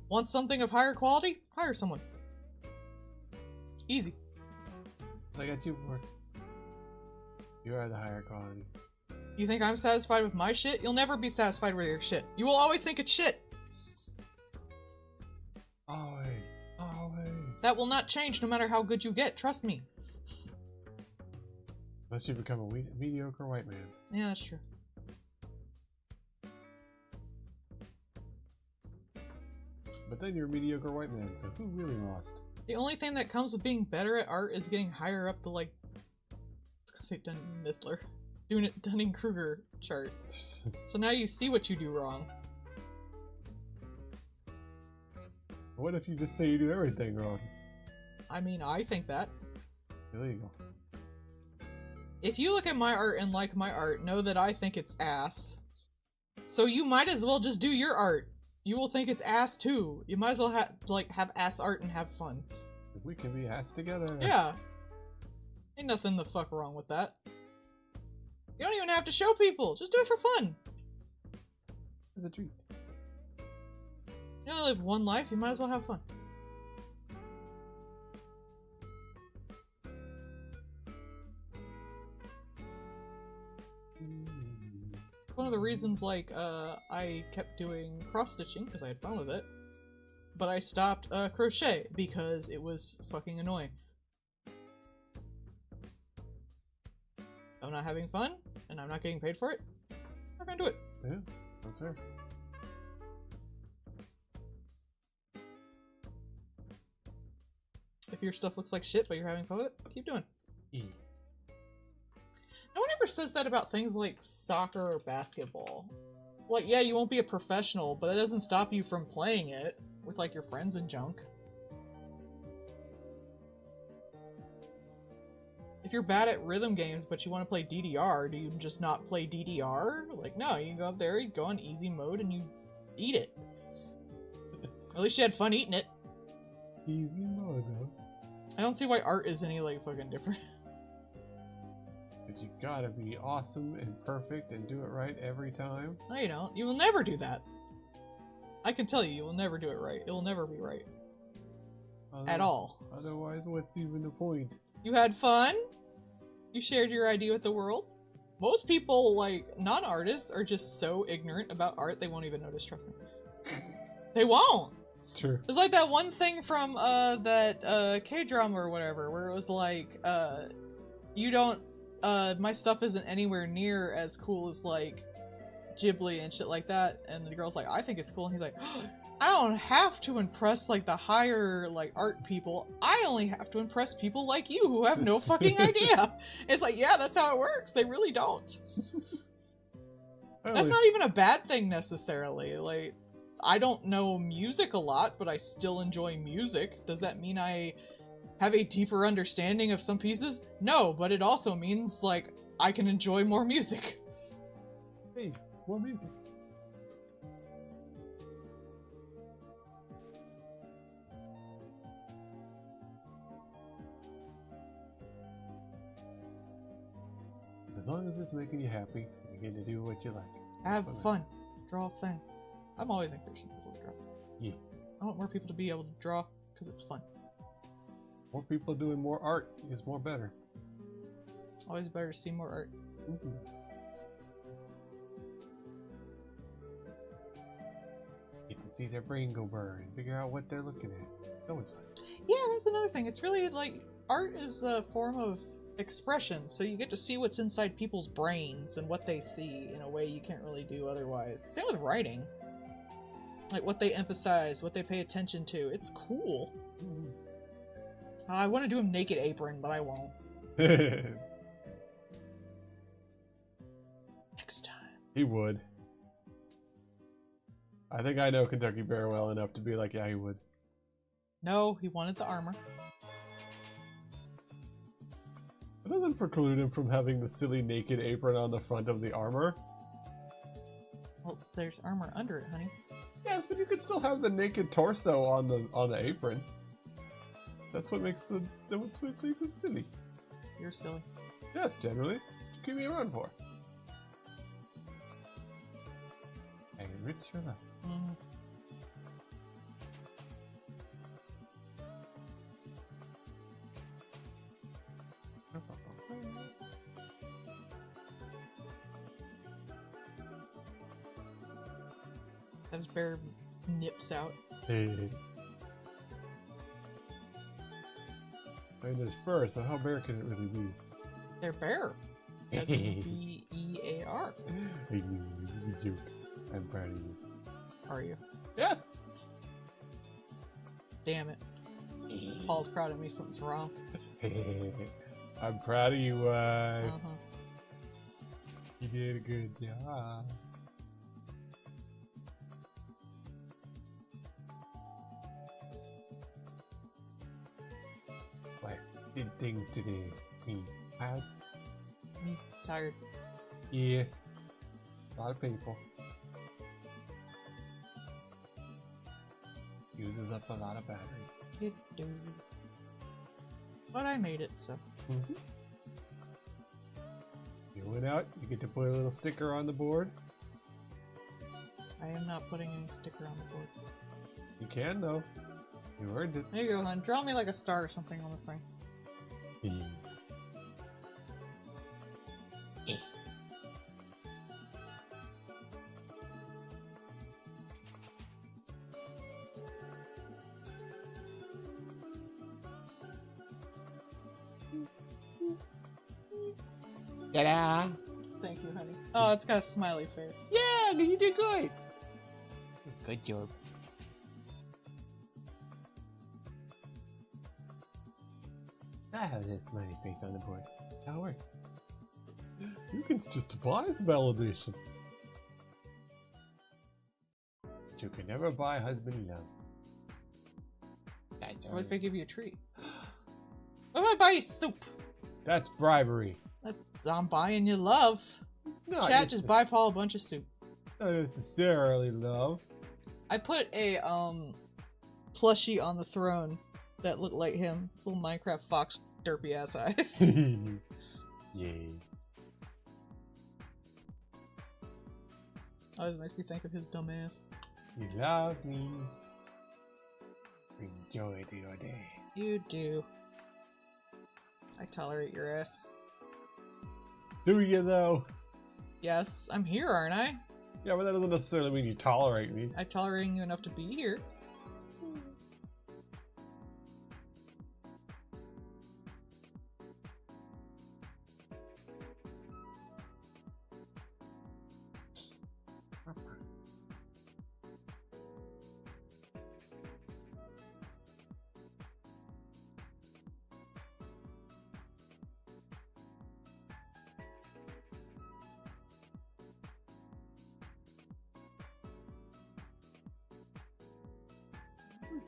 Want something of higher quality? Hire someone. Easy. I got you, boy. You are the higher quality. You think I'm satisfied with my shit? You'll never be satisfied with your shit. You will always think it's shit. Always. Always. That will not change no matter how good you get. Trust me. Unless you become a mediocre white man. Yeah, that's true. But then you're a mediocre white man, so who really lost? The only thing that comes with being better at art is getting higher up the, like, I was gonna say Dunning-Miffler. Doing it Dunning-Kruger chart. So now you see what you do wrong. What if you just say you do everything wrong? I mean, I think that. Illegal. If you look at my art and like my art, know that I think it's ass. So you might as well just do your art. You will think it's ass too. You might as well have ass art and have fun. We can be ass together. Yeah. Ain't nothing the fuck wrong with that. You don't even have to show people. Just do it for fun. It's a treat. You only live one life. You might as well have fun. One of the reasons, like, I kept doing cross-stitching, because I had fun with it, but I stopped, crochet, because it was fucking annoying. I'm not having fun, and I'm not getting paid for it, I'm not gonna do it. Yeah, that's fair. If your stuff looks like shit, but you're having fun with it, keep doing it. No one ever says that about things like soccer or basketball. Like, yeah, you won't be a professional, but that doesn't stop you from playing it with, like, your friends and junk. If you're bad at rhythm games, but you want to play DDR, do you just not play DDR? Like, no, you go up there, you go on easy mode, and you eat it. At least you had fun eating it. Easy mode, though. I don't see why art is any, like, fucking different. Because you gotta be awesome and perfect and do it right every time. No, you don't. You will never do that. I can tell you, you will never do it right. It will never be right. At all. Otherwise, what's even the point? You had fun? You shared your idea with the world? Most people, like, non-artists, are just so ignorant about art they won't even notice, trust me. They won't! It's true. It's like that one thing from, that, K-drama or whatever, where it was like, you don't, my stuff isn't anywhere near as cool as, like, Ghibli and shit like that, and the girl's like, I think it's cool, and he's like, I don't have to impress, like, the higher, like, art people. I only have to impress people like you who have no fucking idea. It's like, yeah, that's how it works. They really don't. That's not even a bad thing, necessarily. Like, I don't know music a lot, but I still enjoy music. Does that mean I have a deeper understanding of some pieces? No, but it also means, like, I can enjoy more music. Hey, more music. As long as it's making you happy, you get to do what you like. Have fun. Draw a thing. I'm always encouraging people to draw. Yeah. I want more people to be able to draw, because it's fun. More people doing more art is more better. Always better to see more art. Mm-hmm. Get to see their brain go burn and figure out what they're looking at. It's always fun. Yeah, that's another thing. It's really, like, art is a form of expression, so you get to see what's inside people's brains and what they see in a way you can't really do otherwise. Same with writing. Like, what they emphasize, what they pay attention to. It's cool. Mm-hmm. I want to do a naked apron, but I won't. Next time. He would. I think I know Kentucky Bear well enough to be like, yeah, he would. No, he wanted the armor. It doesn't preclude him from having the silly naked apron on the front of the armor. Well, there's armor under it, honey. Yes, but you could still have the naked torso on the apron. That's what makes it silly. You're silly. Yes, generally. That's what you keep me around for. I enrich your life. Mm-hmm. As Bear nips out. Hey. I mean, there's fur, so how bare can it really be? They're bear. As in B-E-A-R. I knew you joke. I'm proud of you. Are you? Yes! Damn it. Paul's proud of me, something's wrong. I'm proud of you, Uh-huh. You did a good job. What did things today? Me tired? Me tired. Yeah. A lot of people. Uses up a lot of battery. It do. But I made it, so. Mm-hmm. You went out, you get to put a little sticker on the board. I am not putting any sticker on the board. You can though. You earned it. There you go, hon. Draw me like a star or something on the thing. Ta-da! Thank you, honey. Oh, it's got a smiley face. Yeah, you did good. Good job. I have that smiley face on the board. How it works. You can just buy its validation. But you can never buy husband love. That's What if I give you a treat? What if I buy you soup? That's bribery. I'm buying you love. Not Chat, just buy Paul a bunch of soup. Not necessarily love. I put a plushie on the throne that looked like him. His little Minecraft fox derpy ass eyes. Yay. Always makes me think of his dumb ass. You love me. Bring joy to your day. You do. I tolerate your ass. Do you though? Yes, I'm here, aren't I? Yeah, but that doesn't necessarily mean you tolerate me. I'm tolerating you enough to be here.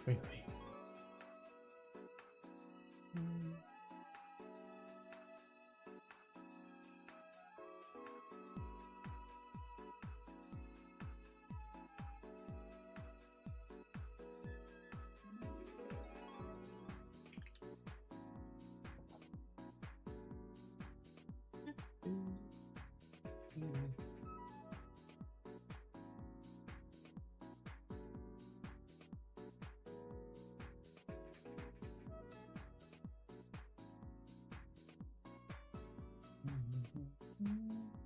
Really?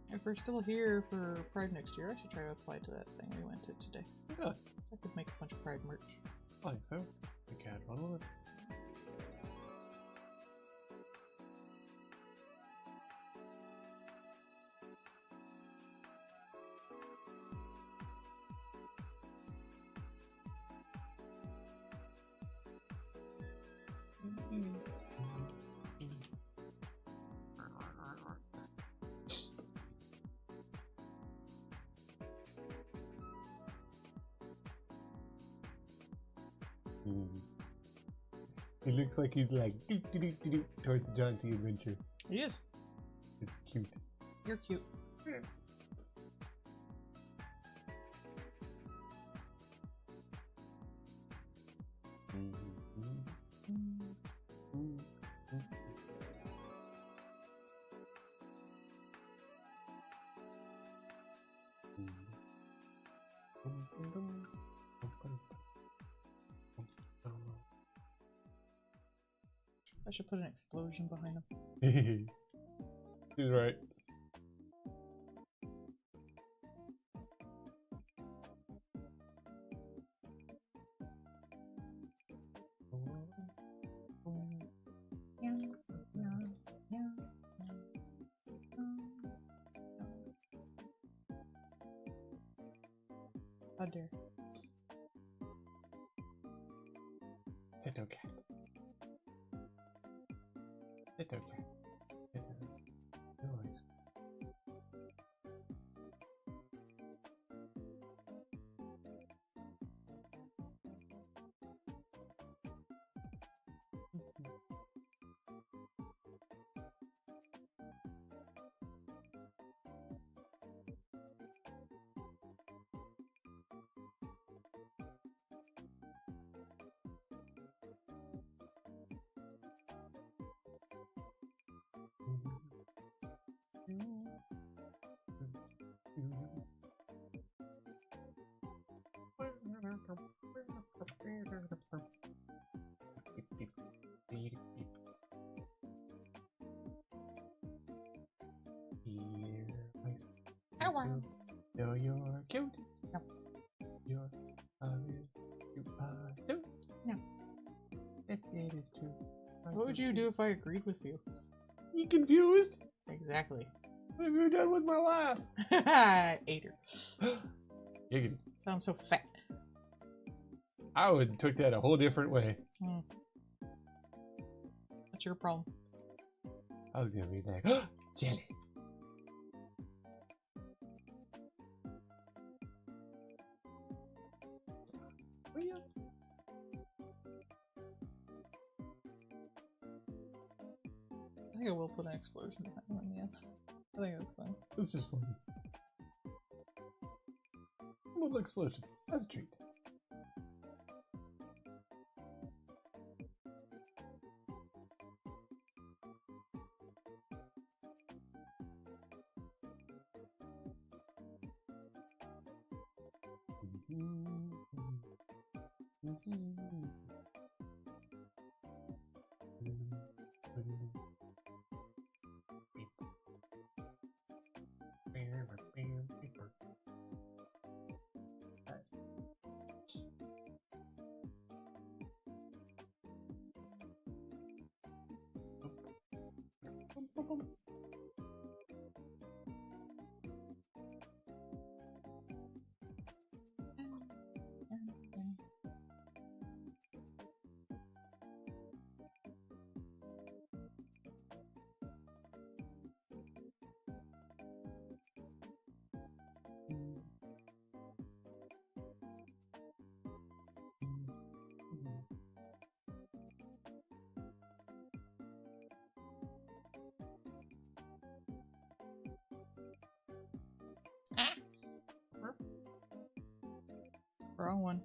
If we're still here for Pride next year, I should try to apply to that thing we went to today. Yeah, I could make a bunch of Pride merch. I think so. I can't run with it. He looks like he's like doo towards the John T. Adventure. He is. It's cute. You're cute. I should put an explosion behind him. He's right. How dare. It's okay. It's okay. It's okay. No worries. Hello. No, you're cute. No. You're you too. No. It is true. What would you do if I agreed with you? You confused? Exactly. What have you done with my laugh? I ate her. Giggity. So I'm so fat. I would took that a whole different way. What's your problem? I was gonna be like, jealous. I think I will put an explosion behind him in the end. I think that's fun. This is fun. A little explosion. That's a treat. Wrong one.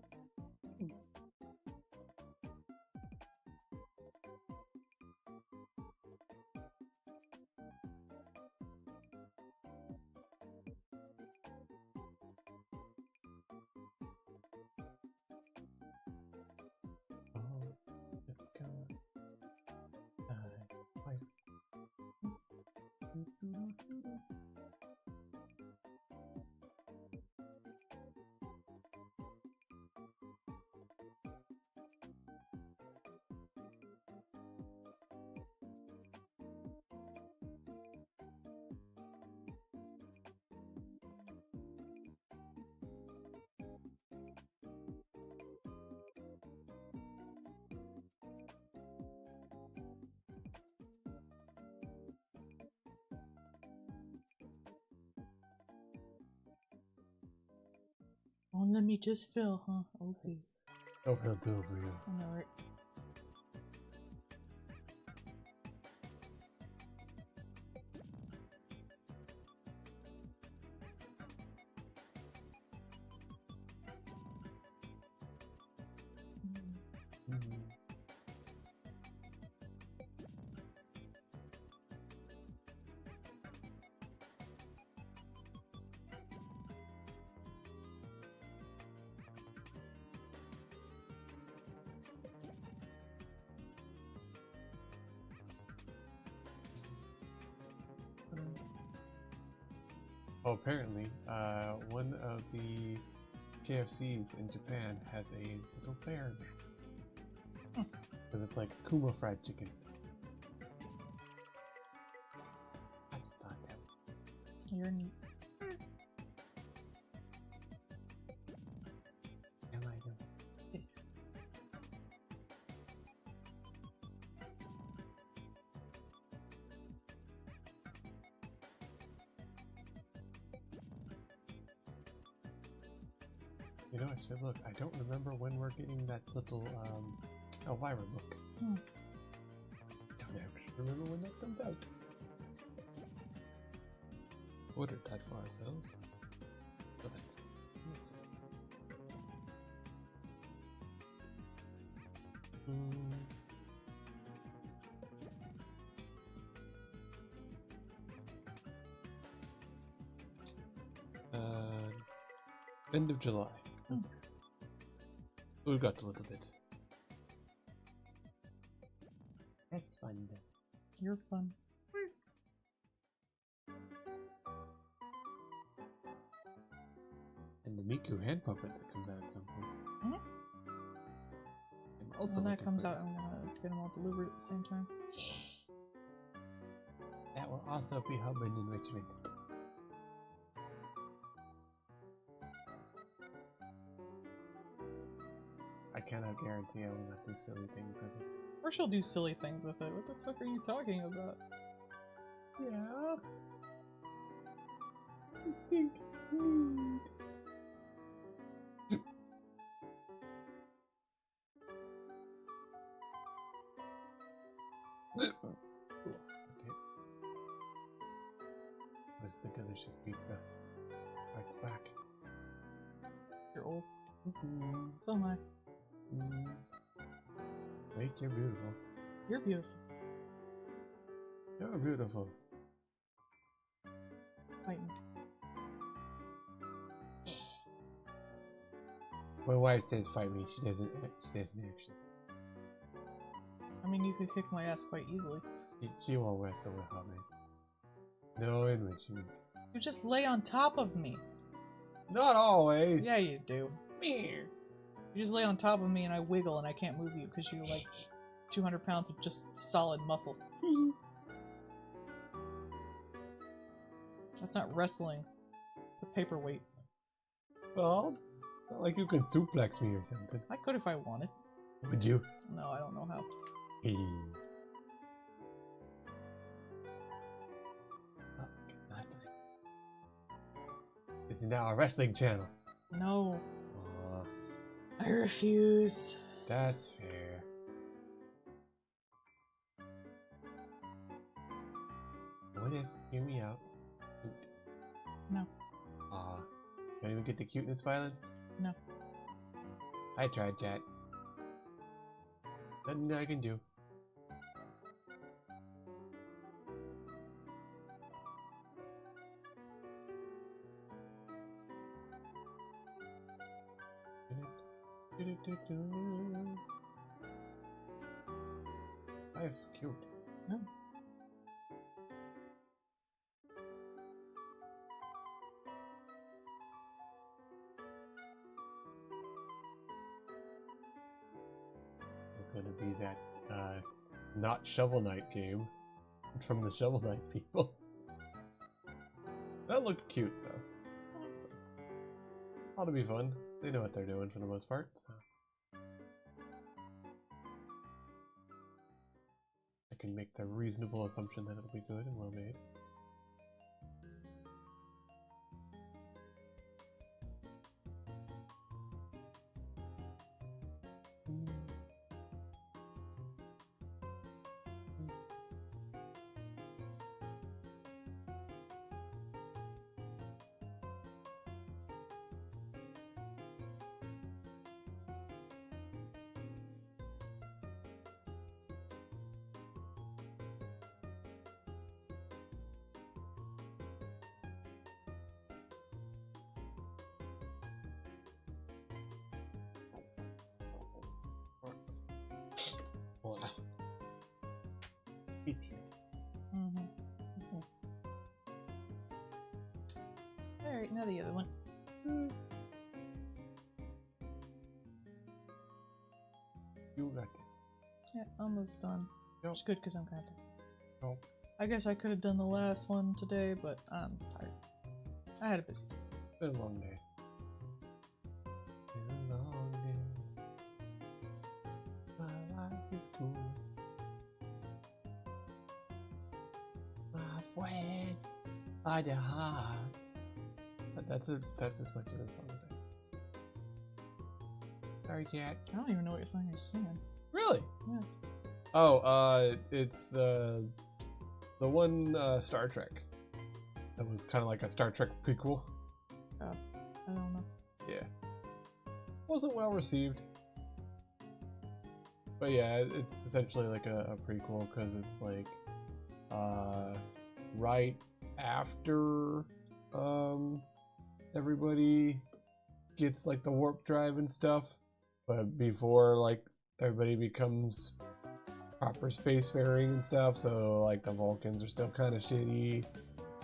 Oh, let me just fill, huh? Okay. I'll feel too for you. I know, right? Oh, apparently, one of the KFCs in Japan has a little bear mask. Because it's like Kuma fried chicken. I just thought that. You're neat. Am I doing? Yes. You know, I should look. I don't remember when we're getting that little Elvira book. Hmm. Don't ever remember when that comes out. Ordered that for ourselves. Oh, that's. End of July. We've got a little bit. That's fun. You're fun. And the Miku hand puppet that comes out at some point. Mhm. I'm also When that looking comes for- out, I'm gonna get them all delivered at the same time. That will also be hub and enrichment. I cannot guarantee I will not do silly things with it. Or she'll do silly things with it. What the fuck are you talking about? Yeah. I think neat. Okay. Where's the delicious pizza? Oh, it's back. You're old. Mm-hmm. So am I. Wait, you're beautiful. You're beautiful. You're beautiful. Fight me. My wife says fight me. She doesn't actually. I mean, you could kick my ass quite easily. She won't wrestle with her, man. No enrichment. You just lay on top of me. Not always. Yeah, you do. Meow. You just lay on top of me and I wiggle and I can't move you because you're like 200 pounds of just solid muscle. That's not wrestling. It's a paperweight. Well, it's not like you can suplex me or something. I could if I wanted. Would you? No, I don't know how. Oh, it's not time. It's now a wrestling channel. No. Aw, I refuse. that's fair. What if, hear me out, cute? No. Aw, don't even get the cuteness violence? No. I tried, chat. Nothing I can do. I've cute. No. It's gonna be that not Shovel Knight game. It's from the Shovel Knight people. That looked cute though. Ought to be fun. They know what they're doing for the most part, so I can make the reasonable assumption that it'll be good and well made. Hola. Mm-hmm. Alright, now the other one. You got this. Yeah, almost done. Yep. It's good because I'm kind of tired. Oh. I guess I could have done the last one today, but I'm tired. I had a busy day. Been a long day. Been a long day. My life is cool. My friend, I the heart. But that's as much of the song as I. Sorry, chat. I don't even know what song you're singing. Really? Yeah. Oh, it's the one Star Trek. That was kind of like a Star Trek prequel. I don't know. Yeah. Wasn't well received. But yeah, it's essentially like a prequel because it's like right after everybody gets like the warp drive and stuff, but before like everybody becomes proper spacefaring and stuff, so like the Vulcans are still kind of shitty.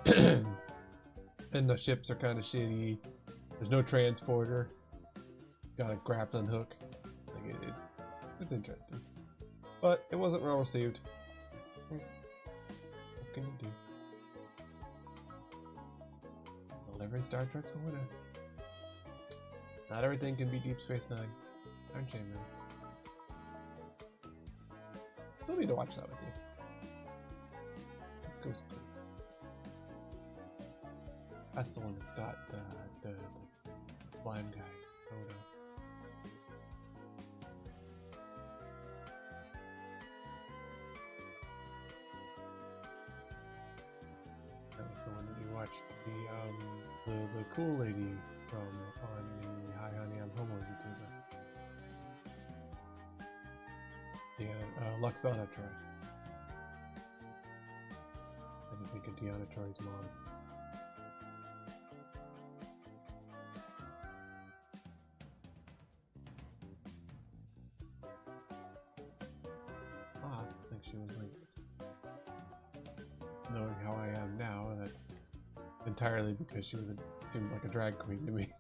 And the ships are kind of shitty. There's no transporter. Got a grappling hook. Like it's interesting, but it wasn't well received. What can you do? Well, every Star Trek's a winner. Not everything can be Deep Space Nine. Aren't you, man? Still need to watch that with you. This goes good. That's the one that's got the blind guy. Odo. That was the one that you watched the cool lady from on the Hi Honey I'm Homo YouTuber. Yeah, Luxana Troy. I didn't think of Deanna Troy's mom. I think she was like, knowing how I am now, that's entirely because she seemed like a drag queen to me.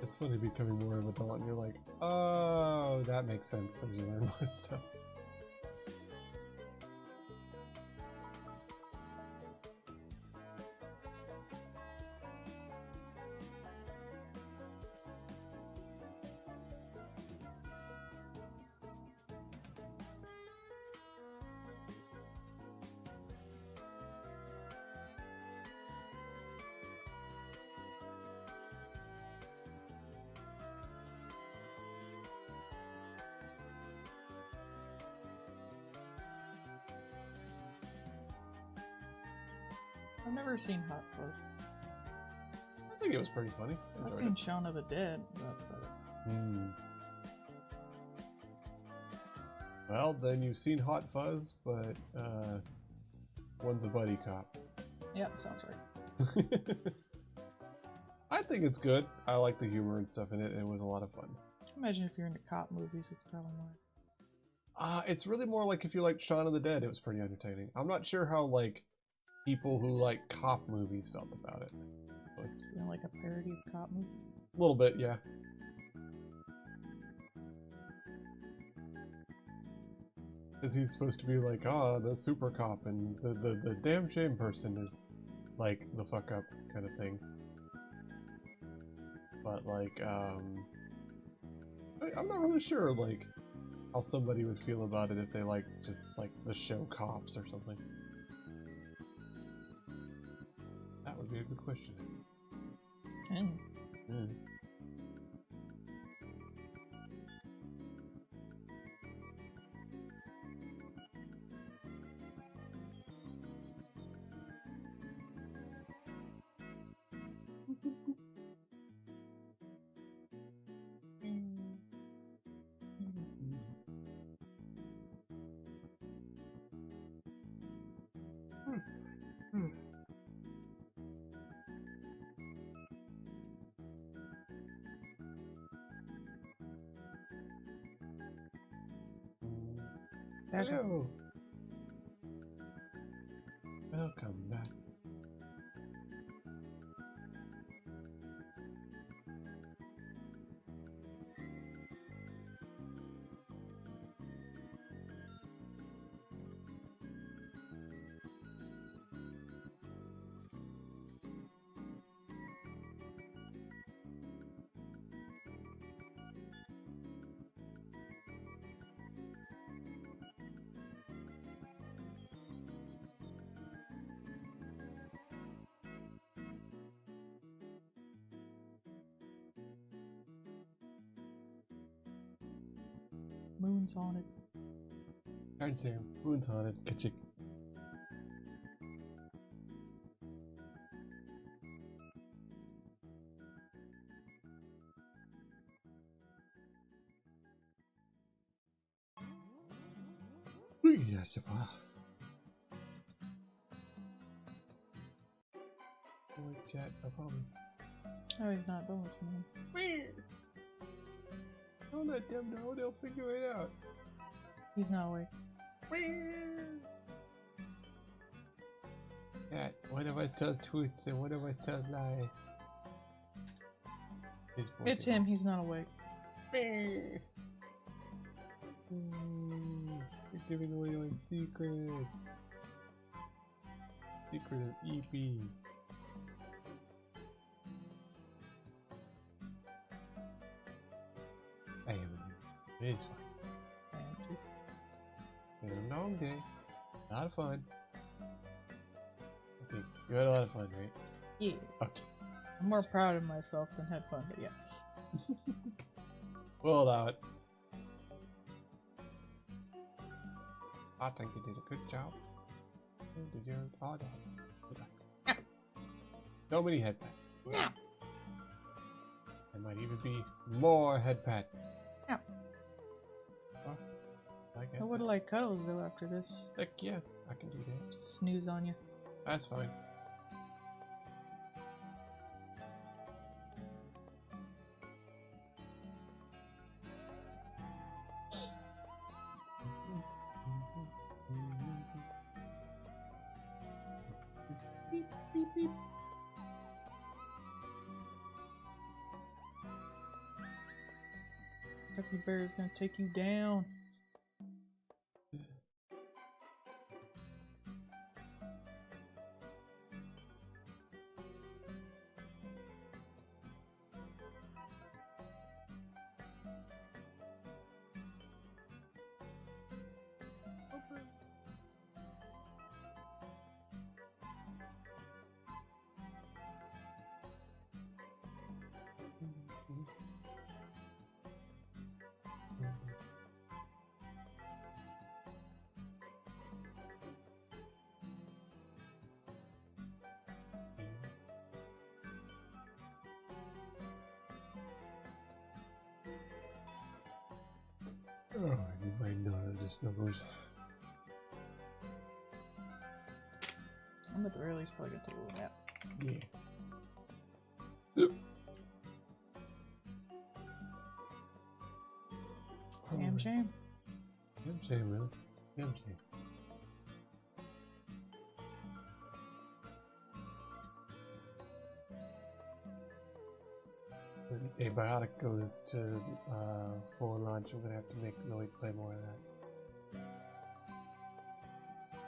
It's funny becoming more of an adult and you're like, oh, that makes sense as you learn more stuff. I've never seen Hot Fuzz. I think it was pretty funny. I've seen Shaun of the Dead, but that's about it. Well, then you've seen Hot Fuzz, but one's a buddy cop. Yep, sounds right. I think it's good. I like the humor and stuff in it. It was a lot of fun. Imagine if you're into cop movies, it's probably more. It's really more like if you like Shaun of the Dead, it was pretty entertaining. I'm not sure how like people who like cop movies felt about it. But You know, like a parody of cop movies. a little bit, yeah. Because he's supposed to be like, the super cop, and the damn shame person is like the fuck up kind of thing. But like, I'm not really sure like how somebody would feel about it if they like just like the show Cops or something. That would be a good question. back. Hello. Welcome back. Moon's on it. Alright, Sam. Moon's on it. Catch it. Yes, it was. Wait, chat, I promise. Oh, he's not. Don't listen to him. Don't let them know, they'll figure it out. He's not awake. Cat, one of us tells truth and one of us tells lies. It's him. He's not awake. You're giving away my secret. Secret of EP. I am. It's fine. It's been a long day. A lot of fun. Okay, you had a lot of fun, right? Yeah. Okay. I'm more proud of myself than had fun, but yeah. We'll allow it. I think you did a good job. You deserve all that. Good luck. So many head pats. No. There might even be more head pats. No. Oh, like I would like cuddles though after this. Heck yeah, I can do that. Just snooze on you. That's fine. Beep, beep, beep. Tucky Bear is gonna take you down. Oh, you might not have just numbers. I'm at the very least probably gonna take a little nap. Yeah. Damn shame. Damn shame, really. Damn shame. When Abiotic goes to full launch, I'm gonna have to make Lloyd play more of that.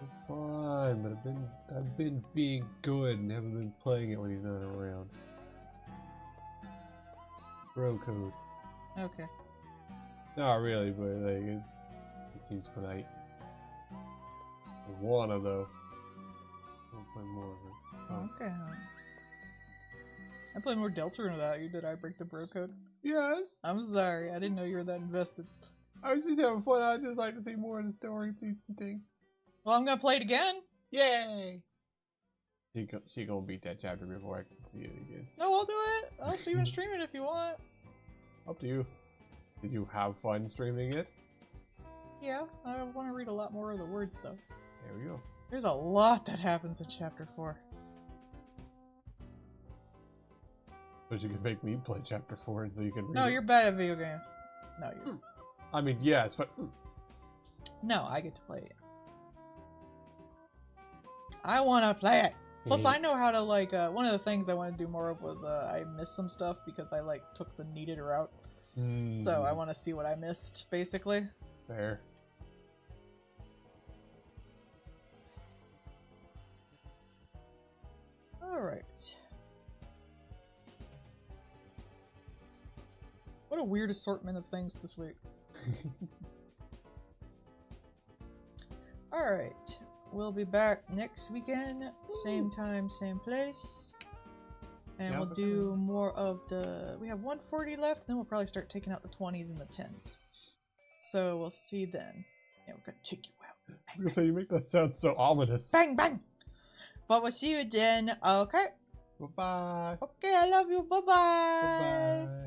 It's fun, but I've been being good and haven't been playing it when he's not around. Bro code. Okay. Not really, but like it seems polite. I wanna though. I'll play more of it. Okay. I played more Deltarune without you. Did I break the bro code? Yes. I'm sorry. I didn't know you were that invested. I was just having fun. I'd just like to see more of the story and things. Well, I'm gonna play it again. Yay! She gonna beat that chapter before I can see it again. No, I'll do it. I'll see you and stream it if you want. Up to you. Did you have fun streaming it? Yeah, I want to read a lot more of the words though. There we go. There's a lot that happens in chapter 4. But you can make me play chapter 4 and so you can read No, it. you're bad at video games. No, you. I mean, yes, but No, I get to play it. I want to play it. Plus, I know how to, like, one of the things I want to do more of was, I missed some stuff because I, like, took the needed route. So I want to see what I missed, basically. Fair. Alright. What a weird assortment of things this week. Alright. We'll be back next weekend. Same time, same place. And Yeah, we'll do more of the... We have 140 left, then we'll probably start taking out the 20s and the 10s. So we'll see then. Yeah, we're gonna take you out. I was gonna say, you make that sound so ominous. Bang, bang! But we'll see you then. Okay. Bye-bye. Okay, I love you. Bye-bye. Bye-bye.